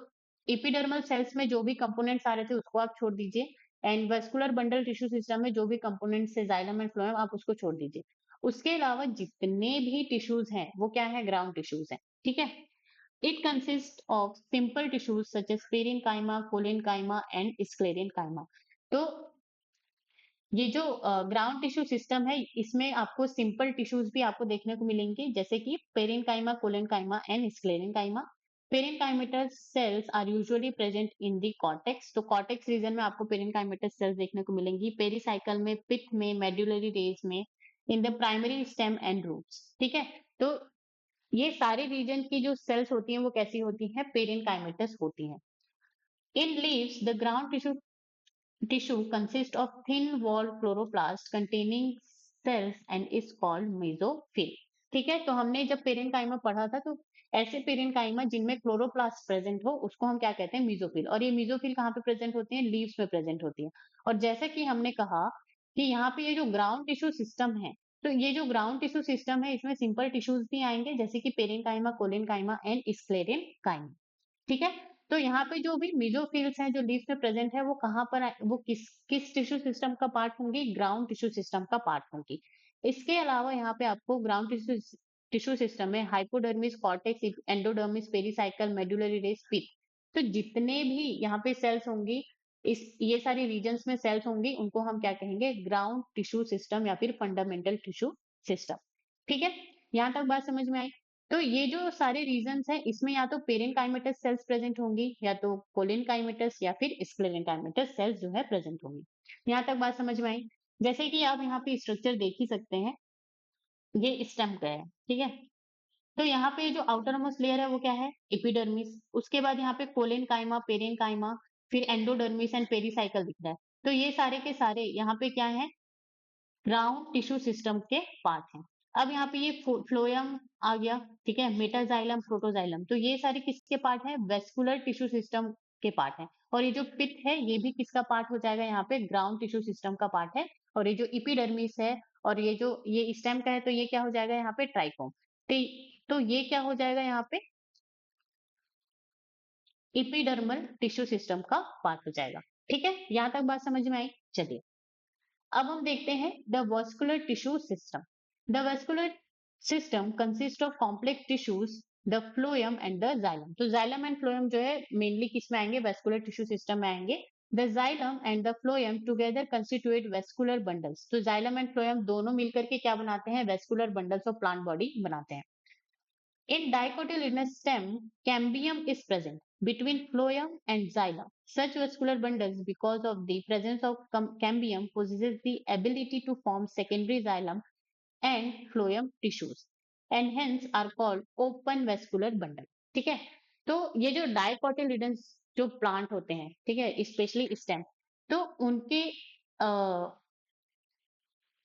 S1: इपिडर्मल सेल्स में जो भी कंपोनेंट्स आ रहे थे उसको आप छोड़ दीजिए, and vascular bundle tissue system में जो भी कंपोनेंट्स है, जाइलम एंड फ्लोएम, आप उसको छोड़ दीजिए। उसके अलावा जितने भी टिश्यूज हैं वो क्या है, ग्राउंड टिश्यूज हैं, ठीक है। It consist of simple tissues such as parenchyma, collenchyma and sclerenchyma. तो ये जो ग्राउंड टिश्यू सिस्टम है इसमें आपको सिंपल टिश्यूज भी आपको देखने को मिलेंगे, जैसे कि parenchyma, collenchyma and sclerenchyma. Parenchymatous cells are usually present in the cortex. तो कॉर्टेक्स रीजन में आपको पेरेन्काइमेटस सेल्स देखने को मिलेंगी, पेरिसाइकल में, पिथ में, मेडुलरी रेज में, in the primary stem and roots, ठीक है। तो ये सारे रीजन की जो सेल्स होती हैं वो कैसी होती हैं, पेरेन्काइमेटस होती हैं। In leaves the ground tissue consists of thin walled chloroplast containing cells and is called mesophyll। ठीक है, तो हमने जब पेरेन्काइमा पढ़ा था तो ऐसे पेरेन्काइमा जिनमें क्लोरोप्लास्ट प्रेजेंट हो उसको हम क्या कहते हैं, मीजोफिल। और ये मीजोफिल कहाँ पे प्रेजेंट होती है, लीव्स में प्रेजेंट होती है। और जैसे कि हमने कहा कि यहाँ पे ये जो ग्राउंड टिश्यू सिस्टम है, तो ये जो ग्राउंड टिश्यू सिस्टम है इसमें सिंपल टिश्यूज भी आएंगे, जैसे कि पेरेन्काइमा, कोलेनकाइमा एंड स्क्लेरेनकाइमा, ठीक है। तो यहाँ पे जो भी मेसोफिल्स हैं जो लीफ में प्रेजेंट है वो कहाँ पर वो किस किस टिश्यू सिस्टम का पार्ट होंगी, ग्राउंड टिश्यू सिस्टम का पार्ट होंगी। इसके अलावा यहाँ पे आपको ग्राउंड टिश्यू सिस्टम में hypodermis, cortex, endodermis, pericycle, medullary rays, pith, तो जितने भी यहाँ पे सेल्स होंगी, इस ये सारी रीजन्स में सेल्स होंगी, उनको हम क्या कहेंगे, ग्राउंड टिश्यू सिस्टम या फिर फंडामेंटल टिश्यू सिस्टम, ठीक है। यहाँ तक बात समझ में आई। तो ये जो सारे रीजंस हैं इसमें या तो पेरेन्काइमेटस सेल्स प्रेजेंट होंगी, या तो कोलेनकाइमेटस या फिर स्क्लेरेनकाइमेटस सेल्स जो है प्रेजेंट होंगी। यहाँ तक बात समझ में आई। जैसे कि आप यहाँ पे स्ट्रक्चर देख ही सकते हैं, ये स्टेम का है, ठीक है। तो यहाँ पे जो आउटर मोस्ट लेयर है वो क्या है, एपिडर्मिस। उसके बाद यहाँ पे कोलेनकाइमा, पेरेन्काइमा, फिर एंडोडर्मिस एंड पेरिसाइकल दिख रहा है। तो ये सारे के सारे यहाँ पे क्या है, ग्राउंड टिश्यू सिस्टम के पार्ट हैं। अब यहाँ पे ये फ्लोएम आ गया, ठीक है, मेटाजाइलम, प्रोटोजाइलम, तो ये सारे किसके पार्ट हैं, वेस्कुलर टिश्यू सिस्टम के पार्ट हैं। और ये जो पिथ है ये भी किसका पार्ट हो जाएगा, यहाँ पे ग्राउंड टिश्यू सिस्टम का पार्ट है। और ये जो इपिडर्मिस है और ये जो ये स्टेम का है तो ये क्या हो जाएगा यहाँ पे, ट्राइकोम। तो ये क्या हो जाएगा यहाँ पे, इपिडर्मल टिश्यू सिस्टम का पार्ट हो जाएगा, ठीक है। यहाँ तक बात समझ में आई। चलिए, अब हम देखते हैं the vascular tissue system. The vascular system consist of complex tissues, the phloem and the xylem. तो जाइलम एंड फ्लोएम जो है मेनली किस में आएंगे, वस्कुलर टिश्यू सिस्टम में आएंगे। The xylem and the phloem together constitute vascular bundles. तो xylem and phloem दोनों मिलकर के क्या बनाते हैं, vascular bundles of plant body बनाते हैं। In dicotyledonous stem, cambium is present between phloem and xylem. Such vascular bundles, because of the presence of cambium, possesses the ability to form secondary xylem and phloem tissues, and hence are called open vascular bundle. ठीक है, तो ये जो डाइकोटिलिडन्स जो plant होते हैं, ठीक है, स्पेशली स्टेम, तो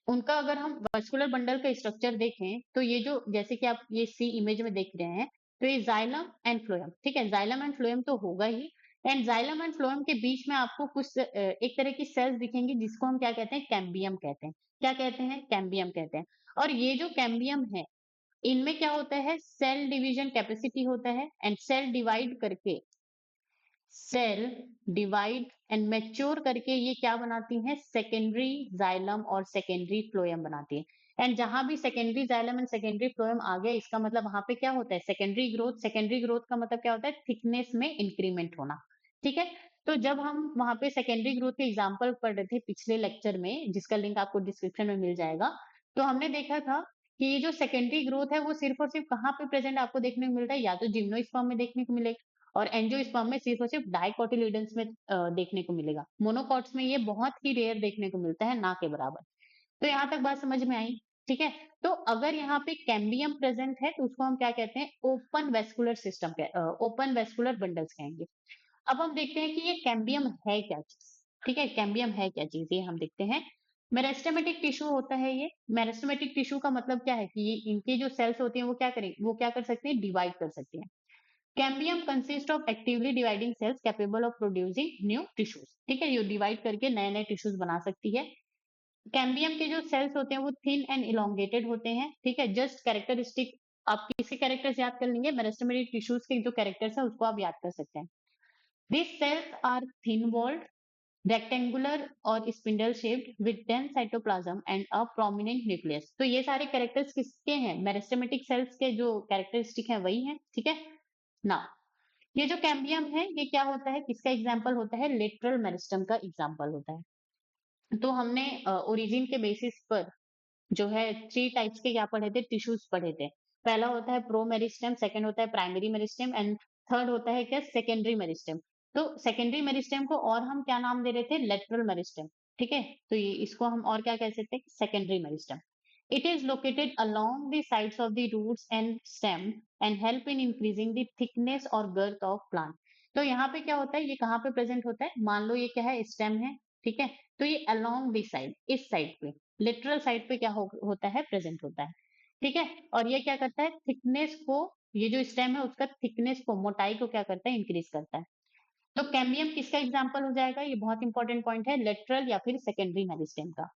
S1: उनका अगर हम वास्कुलर बंडल का स्ट्रक्चर देखें तो ये जो जैसे कि आप ये सी इमेज में देख रहे हैं, तो ये जाइलम एंड फ्लोएम, ठीक है, जाइलम एंड फ्लोएम तो होगा ही। एंड जाइलम एंड फ्लोएम के बीच में आपको कुछ एक तरह की सेल्स दिखेंगी जिसको हम क्या कहते हैं, कैम्बियम कहते हैं। क्या कहते हैं, कैम्बियम कहते हैं। और ये जो कैम्बियम है, इनमें क्या होता है, सेल डिवीजन कैपेसिटी होता है, and cell divide and mature करके ये क्या बनाती हैं, सेकेंडरी जाइलम और सेकेंडरी फ्लोएम बनाती है। एंड जहां भी secondary xylem and secondary phloem आ गया, इसका मतलब वहां पे क्या होता है, सेकेंडरी ग्रोथ का मतलब क्या होता है, थिकनेस में इंक्रीमेंट होना। ठीक है। तो जब हम वहां पे सेकेंडरी ग्रोथ के एग्जांपल पढ़ रहे थे पिछले लेक्चर में, जिसका लिंक आपको डिस्क्रिप्शन में मिल जाएगा, तो हमने देखा था कि ये जो सेकेंडरी ग्रोथ है वो सिर्फ और सिर्फ कहाँ पे प्रेजेंट आपको देखने को मिलता है, या तो जिम्नोस्पर्म में देखने को मिलेगा, और एंजियोस्पर्म में सिर्फ और सिर्फ डाइकोटिलिडन्स में देखने को मिलेगा। मोनोकॉट्स में ये बहुत ही रेयर देखने को मिलता है, ना के बराबर। तो यहाँ तक बात समझ में आई। ठीक है। तो अगर यहाँ पे कैम्बियम प्रेजेंट है तो उसको हम क्या कहते हैं, open vascular system, open vascular bundles कहेंगे। अब हम देखते हैं कि ये कैम्बियम है क्या चीज। ठीक है, कैम्बियम है क्या चीज, ये हम देखते हैं। मेरिस्टेमेटिक टिश्यू होता है ये। मेरिस्टेमेटिक टिश्यू का मतलब क्या है कि ये इनके जो सेल्स होती हैं वो क्या करें, वो क्या कर सकते हैं, डिवाइड कर सकते हैं। Cambium consist of actively dividing cells capable of producing new tissues. ठीक है, ये डिवाइड करके नए नए टिश्यूज बना सकती है। कैम्बियम के जो सेल्स होते हैं वो थिन एंड इलोंगेटेड होते हैं। ठीक है, जस्ट कैरेक्टरिस्टिक, आप किसके कैरेक्टर्स याद कर लेंगे, मेरिस्टेमेटिक टिश्यूज के जो कैरेक्टर्स है उसको आप याद कर सकते हैं। This cells are thin walled, rectangular और spindle shaped with dense cytoplasm and a prominent nucleus. तो ये सारे कैरेक्टर्स किसके हैं, मेरिस्टेमेटिक सेल्स के जो कैरेक्टरिस्टिक है वही है। ठीक है ना। ये जो कैम्बियम है ये क्या होता है, किसका एग्जाम्पल होता है, लेटरल मेरिस्टम का एग्जाम्पल होता है। तो हमने ओरिजिन के बेसिस पर जो है थ्री टाइप्स के क्या पढ़े थे, टिश्यूज पढ़े थे। पहला होता है प्रो मेरिस्टम, सेकंड होता है प्राइमरी मेरिस्टम, एंड थर्ड होता है क्या, सेकेंडरी मेरिस्टम। तो सेकेंडरी मेरिस्टम को और हम क्या नाम दे रहे थे, लेटरल मेरिस्टम। ठीक है, तो ये इसको हम और क्या कह सकते हैं, secondary meristem. It is located along the sides of the roots and stem and help in increasing the thickness or girth of plant। तो यहाँ पे क्या होता है, ये कहाँ पे प्रेजेंट होता है, मान लो ये क्या है, स्टेम है। ठीक है, तो ये along the side, इस साइड पे, लिटरल साइड पे क्या होता है, प्रेजेंट होता है। ठीक है, और ये क्या करता है, थिकनेस को, ये जो स्टेम है उसका थिकनेस को, मोटाई को क्या करता है, इंक्रीज करता है। तो कैम्बियम किसका एग्जाम्पल हो जाएगा, ये बहुत इंपॉर्टेंट पॉइंट है, लेटरल या फिर सेकेंडरी मेरिस्टेम का।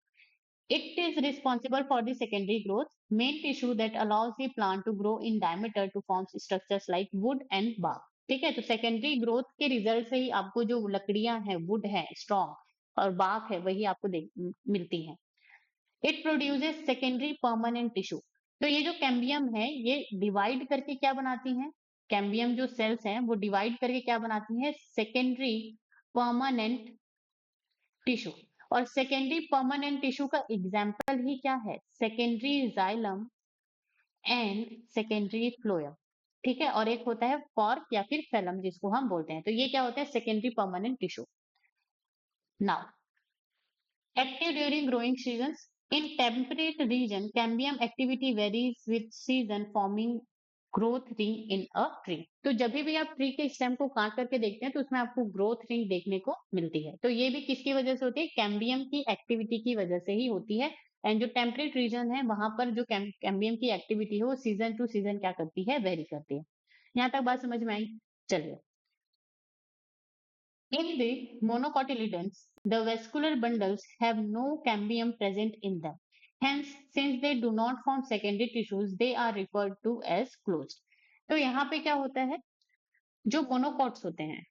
S1: It is responsible for the secondary growth, main tissue that allows the plant to grow in diameter to form structures like wood and bark। ठीक है, तो सेकेंडरी ग्रोथ के result से ही आपको जो लकड़ियां हैं, वुड है स्ट्रॉन्ग, और बार्क है वही आपको मिलती हैं। It produces secondary permanent tissue. तो ये जो कैम्बियम है ये डिवाइड करके क्या बनाती हैं, कैम्बियम जो सेल्स हैं वो डिवाइड करके क्या बनाती हैं, सेकेंडरी परमानेंट टिश्यू। और सेकेंडरी परमानेंट टिश्यू का एग्जाम्पल ही क्या है, secondary xylem and secondary phloem. ठीक है, और एक होता है कॉर्क या फिर फेलम जिसको हम बोलते हैं। तो ये क्या होता है, secondary permanent tissue. Now active during growing seasons. In temperate region, cambium activity varies with season, forming growth ring in a tree। तो जब भी आप ट्री के स्टेम को काट करके देखते हैं तो उसमें आपको ग्रोथ रिंग देखने को मिलती है। तो ये भी किसकी वजह से होती है, कैम्बियम की एक्टिविटी की वजह से ही होती है। एंड जो टेम्परेट रीजन है वहां पर जो कैम्बियम की एक्टिविटी है वो सीजन टू सीजन क्या करती है, वेरी करती है। यहाँ तक बात समझ में आई। चलिए, in the monocotyledons, the vascular bundles have no cambium present in them. Hence, since they do not form secondary tissues, they are referred to as closed। तो यहाँ पे क्या होता है, जो मोनोकॉट्स होते हैं,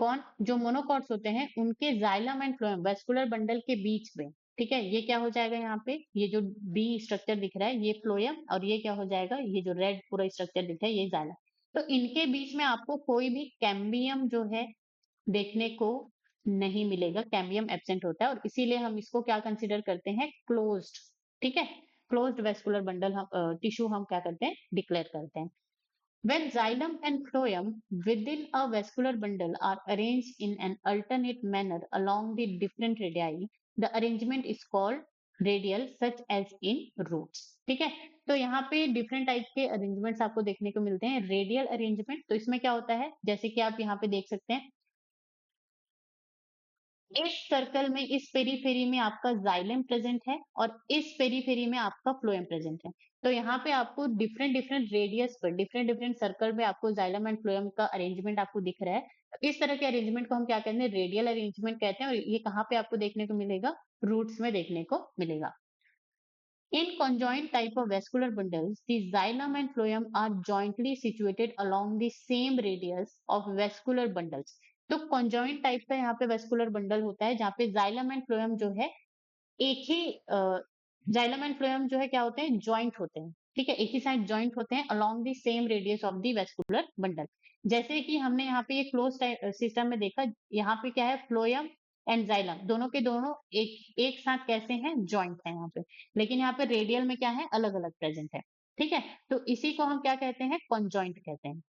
S1: कौन, जो मोनोकॉट्स होते हैं उनके xylem and phloem vascular bundle के बीच में, ठीक है, ये क्या हो जाएगा, यहाँ पे ये जो बी स्ट्रक्चर दिख रहा है ये फ्लोएम, और ये क्या हो जाएगा, ये जो रेड पूरा स्ट्रक्चर दिख रहा है ये जाइलम। तो इनके बीच में आपको कोई भी कैम्बियम जो है देखने को नहीं मिलेगा, कैम्बियम एब्सेंट होता है, और इसीलिए हम इसको क्या कंसिडर करते हैं, क्लोज्ड। ठीक है, क्लोज्ड वेस्कुलर बंडल हम टिश्यू हम क्या करते हैं, डिक्लेयर करते हैं। When xylem and phloem within a vascular bundle are arranged in an alternate manner along the different radii, the arrangement is called radial, such as in roots। ठीक है, तो यहाँ पे डिफरेंट टाइप के अरेंजमेंट्स आपको देखने को मिलते हैं। रेडियल अरेंजमेंट, तो इसमें क्या होता है, जैसे कि आप यहाँ पे देख सकते हैं, इस सर्कल में, इस पेरीफेरी में आपका जाइलम प्रेजेंट है और इस पेरीफेरी में आपका फ्लोएम प्रेजेंट है। तो यहाँ पे आपको डिफरेंट डिफरेंट रेडियस पर, डिफरेंट डिफरेंट सर्कल में आपको जाइलम एंड फ्लोएम का अरेंजमेंट आपको दिख रहा है। इस तरह के अरेंजमेंट को हम क्या कहते हैं, रेडियल अरेंजमेंट कहते हैं। और ये कहाँ पे आपको देखने को मिलेगा, रूट्स में देखने को मिलेगा। In conjoined type of vascular bundles, the xylem and phloem are jointly situated along the same radius of vascular bundles. तो conjoined type का यहाँ पे vascular bundle होता है जहाँ पे xylem and phloem जो है एक ही xylem and phloem जो है क्या होते हैं, जॉइंट होते हैं। ठीक है, एक ही साइड जॉइंट होते हैं along the same radius of the vascular bundle। जैसे कि हमने यहाँ पे ये क्लोज सिस्टम में देखा, यहाँ पे क्या है, फ्लोएम एंड जाइलम दोनों के दोनों एक एक साथ कैसे हैं, जॉइंट है यहाँ पे। लेकिन यहाँ पे रेडियल में क्या है, अलग अलग प्रेजेंट है। ठीक है, तो इसी को हम क्या कहते हैं, कॉन्जॉइंट कहते हैं।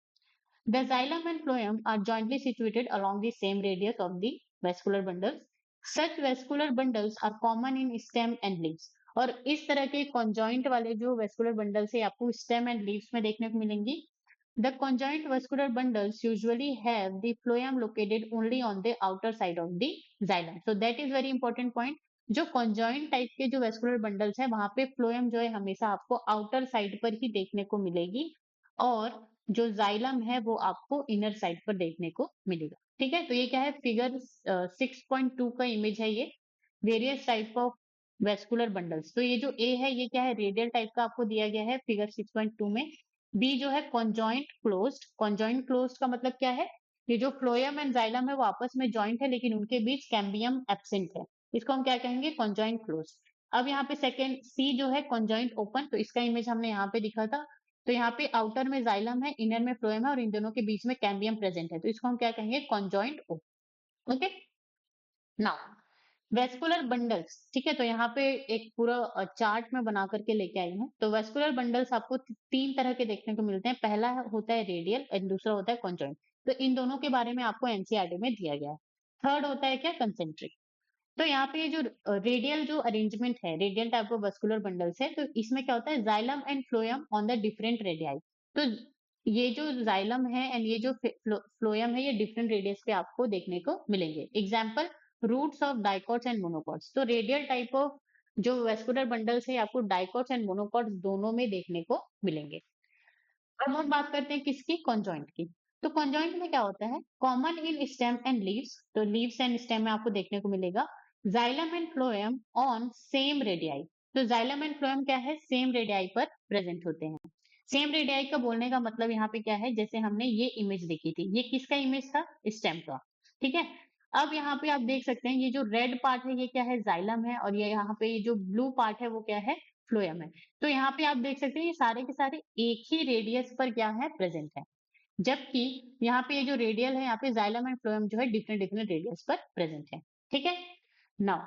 S1: The xylem and phloem are jointly situated along the same radius of the vascular bundles. Such vascular bundles are common in stem and leaves. और इस तरह के conjoint वाले जो vascular bundles है आपको stem and leaves में देखने को मिलेंगी। The conjoint vascular bundles usually have the phloem located only on the outer side of the xylem. So that is very important point. जो conjoint टाइप के जो vascular bundles है वहां पे phloem जो है हमेशा आपको आउटर साइड पर ही देखने को मिलेगी और जो जाइलम है वो आपको इनर साइड पर देखने को मिलेगा। ठीक है, तो ये क्या है, फिगर 6.2 का इमेज है ये, various type of vascular bundles. तो ये जो ए है ये क्या है, रेडियल टाइप का आपको दिया गया है फिगर 6.2 में। बी जो है कॉन्जॉइंट क्लोज्ड। कॉन्जॉइंट क्लोज्ड का मतलब क्या है, ये जो फ्लोएम एंड जाइलम है वो आपस में जॉइंट है लेकिन उनके बीच कैम्बियम एब्सेंट है, इसको हम क्या कहेंगे, कॉन्जॉइंट क्लोज्ड। अब यहाँ पे सेकेंड सी जो है कॉन्जॉइंट ओपन, तो इसका इमेज हमने यहाँ पे दिखा था। तो यहाँ पे आउटर में जाइलम है, इनर में फ्लोएम है और इन दोनों के बीच में कैम्बियम प्रेजेंट है, तो इसको हम क्या कहेंगे, conjoint open. Okay, now vascular bundles. ठीक है, तो यहाँ पे एक पूरा चार्ट में बना करके लेके आई हूँ। तो वेस्कुलर बंडल्स आपको तीन तरह के देखने को मिलते हैं। पहला होता है रेडियल और दूसरा होता है कॉन्जॉइंट। तो इन दोनों के बारे में आपको एनसीईआरटी में दिया गया है। थर्ड होता है क्या, कंसेंट्रिक। तो यहाँ पे ये जो रेडियल जो अरेंजमेंट है, radial type of vascular bundles है, तो इसमें क्या होता है, xylem and phloem on the different radii. तो ये जो जाइलम है एंड ये जो फ्लोएम है ये डिफरेंट रेडियस पे आपको देखने को मिलेंगे। Example, roots of dicots and monocots. तो रेडियल टाइप ऑफ जो वेस्कुलर बंडल्स है आपको डाइकॉट्स एंड मोनोकॉट्स दोनों में देखने को मिलेंगे। अब हम बात करते हैं किसकी, कॉन्जॉइंट की। तो कॉन्जॉइंट में क्या होता है, common in stem and leaves. तो लीव्स एंड स्टेम में आपको देखने को मिलेगा xylem and phloem on same radii. तो जाइलम एंड फ्लोएम क्या है, सेम रेडियाई पर प्रेजेंट होते हैं। सेम रेडियाई का बोलने का मतलब यहाँ पे क्या है, जैसे हमने ये इमेज देखी थी, ये किसका इमेज था, स्टेम का। ठीक है, अब यहाँ पे आप देख सकते हैं ये जो रेड पार्ट है ये क्या है, जाइलम है, और ये यहाँ पे ये जो ब्लू पार्ट है वो क्या है, फ्लोएम है। तो यहाँ पे आप देख सकते हैं ये सारे के सारे एक ही रेडियस पर क्या है, प्रेजेंट है। जबकि यहाँ पे ये जो रेडियल है यहाँ पे जाइलम एंड फ्लोएम जो है डिफरेंट डिफरेंट रेडियस पर प्रेजेंट है। ठीक है, नाउ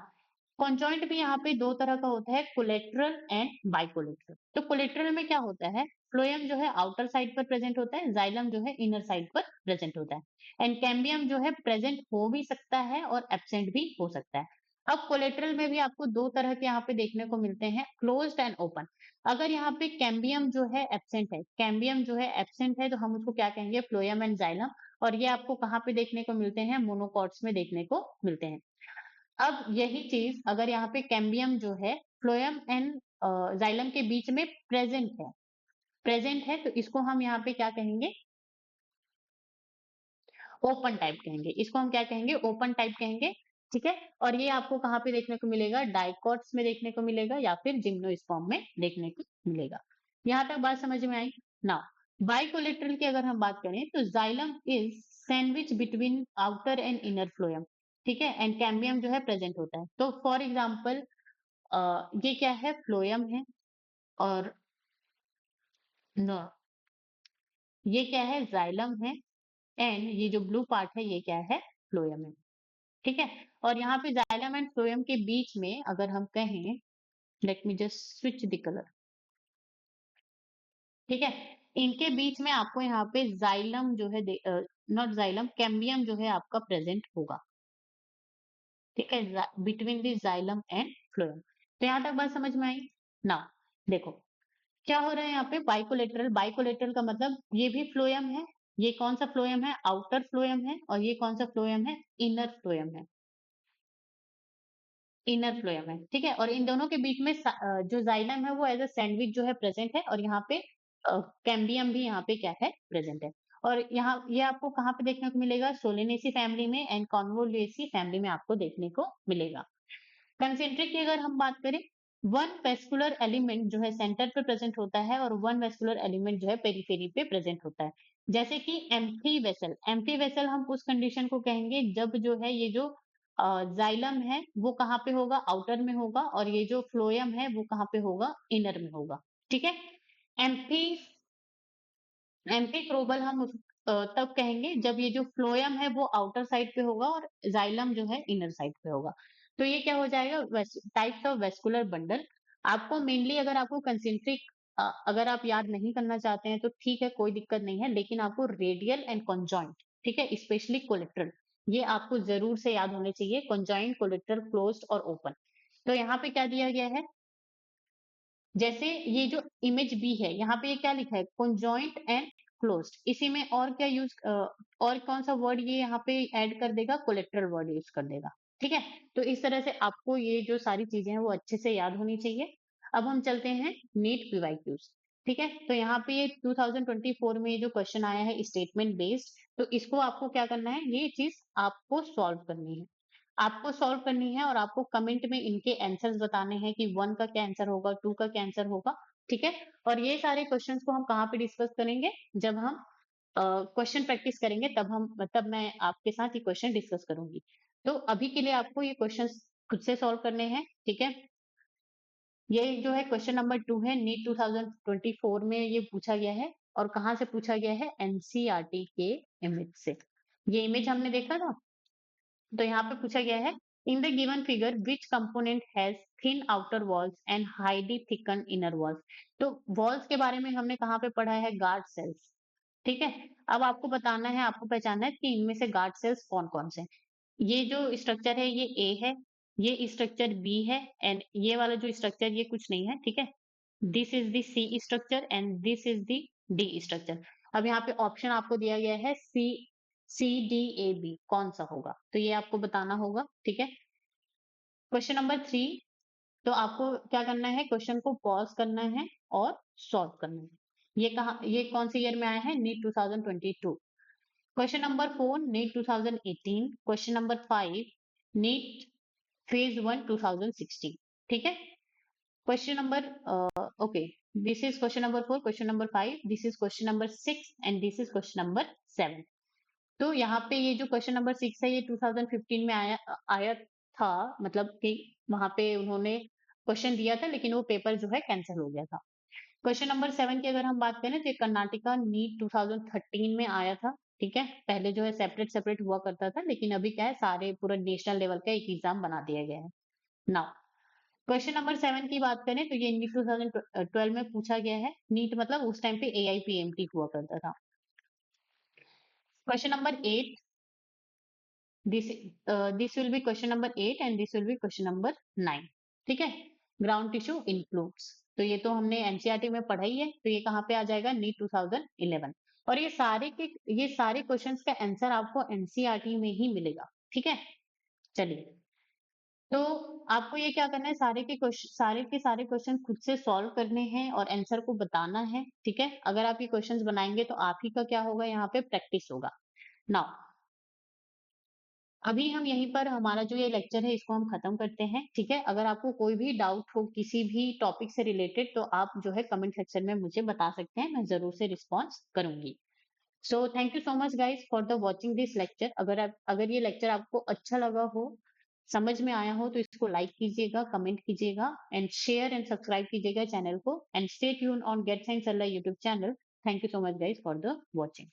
S1: कॉन्जॉइंट भी यहाँ पे दो तरह का होता है, कोलेट्रल एंड बाइकोलेट्रल। तो कोलेट्रल में क्या होता है, फ्लोएम जो है आउटर साइड पर प्रेजेंट होता है, जाइलम जो है इनर साइड पर प्रेजेंट होता है। एंड कैम्बियम जो है प्रेजेंट हो भी सकता है और एब्सेंट भी हो सकता है। अब कोलेट्रल में भी आपको दो तरह के यहाँ पे देखने को मिलते हैं, क्लोज्ड एंड ओपन। अगर यहाँ पे कैम्बियम जो है एब्सेंट है, कैम्बियम जो है एब्सेंट है, तो हम उसको क्या कहेंगे, फ्लोएम एंड जाइलम। और ये आपको कहाँ पे देखने को मिलते हैं, मोनोकॉट्स में देखने को मिलते हैं। अब यही चीज अगर यहाँ पे कैम्बियम जो है फ्लोएम एंड जाइलम के बीच में प्रेजेंट है, तो इसको हम यहाँ पे क्या कहेंगे, ओपन टाइप कहेंगे। इसको हम क्या कहेंगे, ओपन टाइप कहेंगे। ठीक है, और ये आपको कहाँ पे देखने को मिलेगा, डाइकॉट्स में देखने को मिलेगा या फिर जिम्नोस्पर्म में देखने को मिलेगा। यहाँ तक बात समझ में आई ना। बाइकोलेटरल की अगर हम बात करें तो xylem is sandwich between outer and inner phloem. ठीक है, एंड कैम्बियम जो है प्रेजेंट होता है। तो फॉर एग्जाम्पल ये क्या है, फ्लोएम है, और न, ये क्या है, जाइलम है, एंड ये जो ब्लू पार्ट है ये क्या है, फ्लोएम है। ठीक है, और यहाँ पे जाइलम एंड फ्लोएम के बीच में अगर हम कहें, let me just switch the colour. ठीक है, इनके बीच में आपको यहाँ पे जाइलम जो है, नॉट जाइलम, कैम्बियम जो है आपका प्रेजेंट होगा। ठीक है, between the xylem and phloem. तो यहाँ तक बात समझ में आई ना। देखो क्या हो रहा है यहाँ पे, बाइकोलेटरल। बाइकोलेटरल का मतलब ये भी फ्लोएम है, ये कौन सा फ्लोएम है, आउटर फ्लोएम है, और ये कौन सा फ्लोएम है, इनर फ्लोएम है। इनर फ्लोएम है, ठीक है। और इन दोनों के बीच में जो जाइलम है वो एज अ सैंडविच जो है प्रेजेंट है, और यहाँ पे कैम्बियम भी यहाँ पे क्या है प्रेजेंट है। और यहाँ ये आपको कहाँ पे देखने को मिलेगा, सोलेनेसी फैमिली में एंड कॉन्वोल्यूएसी फैमिली में आपको देखने को मिलेगा। कंसेंट्रिक की अगर हम बात करें, वन वेस्कुलर एलिमेंट जो है सेंटर पे प्रेजेंट होता है और वन वेस्कुलर एलिमेंट जो है पेरिफेरी पे प्रेजेंट होता है। जैसे कि एम्प्टी वेसल हम उस कंडीशन को कहेंगे जब जो है ये जो जाइलम है वो कहाँ पे होगा, आउटर में होगा, और ये जो फ्लोएम है वो कहाँ पे होगा, इनर में होगा, ठीक है। एम्प्टी एम्प्टी क्रोबल हम तब कहेंगे जब ये जो फ्लोएम है वो आउटर साइड पे होगा और जाइलम जो है इनर साइड पे होगा। तो ये क्या हो जाएगा, टाइप्स ऑफ वेस्कुलर बंडल। आपको मेनली अगर आपको कंसेंट्रिक अगर आप याद नहीं करना चाहते हैं तो ठीक है, कोई दिक्कत नहीं है, लेकिन आपको रेडियल एंड कॉन्जॉइंट, ठीक है, स्पेशली कोलेट्रल, ये आपको जरूर से याद होने चाहिए, कॉन्जॉइंट, कोलेट्रल, क्लोज्ड और ओपन। तो यहाँ पे क्या दिया गया है, जैसे ये जो इमेज बी है यहाँ पे ये क्या लिखा है, कॉन्जॉइंट एंड क्लोज्ड, इसी में और क्या यूज और कौन सा वर्ड ये यहाँ पे ऐड कर देगा, कोलेट्रल वर्ड यूज कर देगा, ठीक है। तो इस तरह से आपको ये जो सारी चीजें हैं वो अच्छे से याद होनी चाहिए। अब हम चलते हैं नीट पीवाईक्यूज, ठीक है। तो यहाँ पे ये 2024 में ये जो क्वेश्चन आया है स्टेटमेंट बेस्ड, तो इसको आपको क्या करना है, ये चीज आपको सॉल्व करनी है, आपको सॉल्व करनी है, और आपको कमेंट में इनके आंसर्स बताने हैं कि 1 का क्या आंसर होगा, 2 का क्या आंसर होगा, ठीक है। और ये सारे क्वेश्चंस को हम कहाँ पे डिस्कस करेंगे, जब हम क्वेश्चन प्रैक्टिस करेंगे, तब मैं आपके साथ ये क्वेश्चन डिस्कस करूंगी। तो अभी के लिए आपको ये क्वेश्चंस खुद से सॉल्व करने हैं, ठीक है। ये जो है क्वेश्चन नंबर 2 है, नीट 2024 में ये पूछा गया है, और कहाँ से पूछा गया है, एनसीईआरटी के इमेज से। ये इमेज हमने देखा था, तो यहाँ पे पूछा गया है, in the given figure which component has thin outer walls and highly thicken inner walls. तो वॉल्स के बारे में हमने कहाँ पे पढ़ा है, गार्ड सेल्स, ठीक है। अब आपको बताना है, आपको पहचानना है कि इनमें से गार्ड सेल्स कौन कौन से हैं। ये जो स्ट्रक्चर है ये ए है, ये स्ट्रक्चर बी है, एंड ये वाला जो स्ट्रक्चर ये कुछ नहीं है, ठीक है। This is the C structure and this is the D structure. अब यहाँ पे ऑप्शन आपको दिया गया है CDAB, कौन सा होगा, तो ये आपको बताना होगा, ठीक है। क्वेश्चन नंबर 3, तो आपको क्या करना है, क्वेश्चन को पॉज करना है और सॉल्व करना है। ये कौन से ईयर में आया है, NEET 2022। Question number 4, NEET 2018। Question number 5, NEET phase 1 2016, ठीक है। Question number okay, this is question number 4, question number 5, this is question number 6 and this is question number 7। तो यहाँ पे ये जो क्वेश्चन नंबर 6 है ये 2015 में आया आया था, मतलब कि वहां पे उन्होंने क्वेश्चन दिया था, लेकिन वो पेपर जो है कैंसिल हो गया था। क्वेश्चन नंबर 7 की अगर हम बात करें तो ये कर्नाटका नीट 2013 में आया था, ठीक है। पहले जो है सेपरेट सेपरेट हुआ करता था, लेकिन अभी क्या है, सारे पूरा नेशनल लेवल का एक एग्जाम बना दिया गया है। नाउ क्वेश्चन नंबर 7 की बात करें तो ये नीट 2012 में पूछा गया है। नीट मतलब उस टाइम पे AIPMT हुआ करता था। Question number 8, this this will be question number 8 and this will be question number 9, ठीक है। ग्राउंड टिश्यू इंक्लूड्स, तो ये तो हमने एनसीईआरटी में पढ़ा ही है, तो ये कहाँ पे आ जाएगा, नीट 2011। और ये सारे क्वेश्चंस का आंसर आपको एनसीईआरटी में ही मिलेगा, ठीक है। चलिए, तो आपको ये क्या करना है, सारे के सारे क्वेश्चन खुद से सॉल्व करने हैं और आंसर को बताना है, ठीक है। अगर आप ये क्वेश्चंस बनाएंगे तो आप ही का क्या होगा, यहाँ पे प्रैक्टिस होगा। नाउ अभी हम यहीं पर हमारा जो ये लेक्चर है इसको हम खत्म करते हैं, ठीक है। अगर आपको कोई भी डाउट हो किसी भी टॉपिक से रिलेटेड, तो आप जो है कमेंट सेक्शन में मुझे बता सकते हैं, मैं जरूर से रिस्पॉन्स करूंगी। So thank you so much guys for the watching this lecture. अगर ये लेक्चर आपको अच्छा लगा हो, समझ में आया हो, तो इसको लाइक कीजिएगा, कमेंट कीजिएगा एंड शेयर एंड सब्सक्राइब कीजिएगा चैनल को, and stay tune on Get Science YouTube channel. Thank you so much guys for the watching.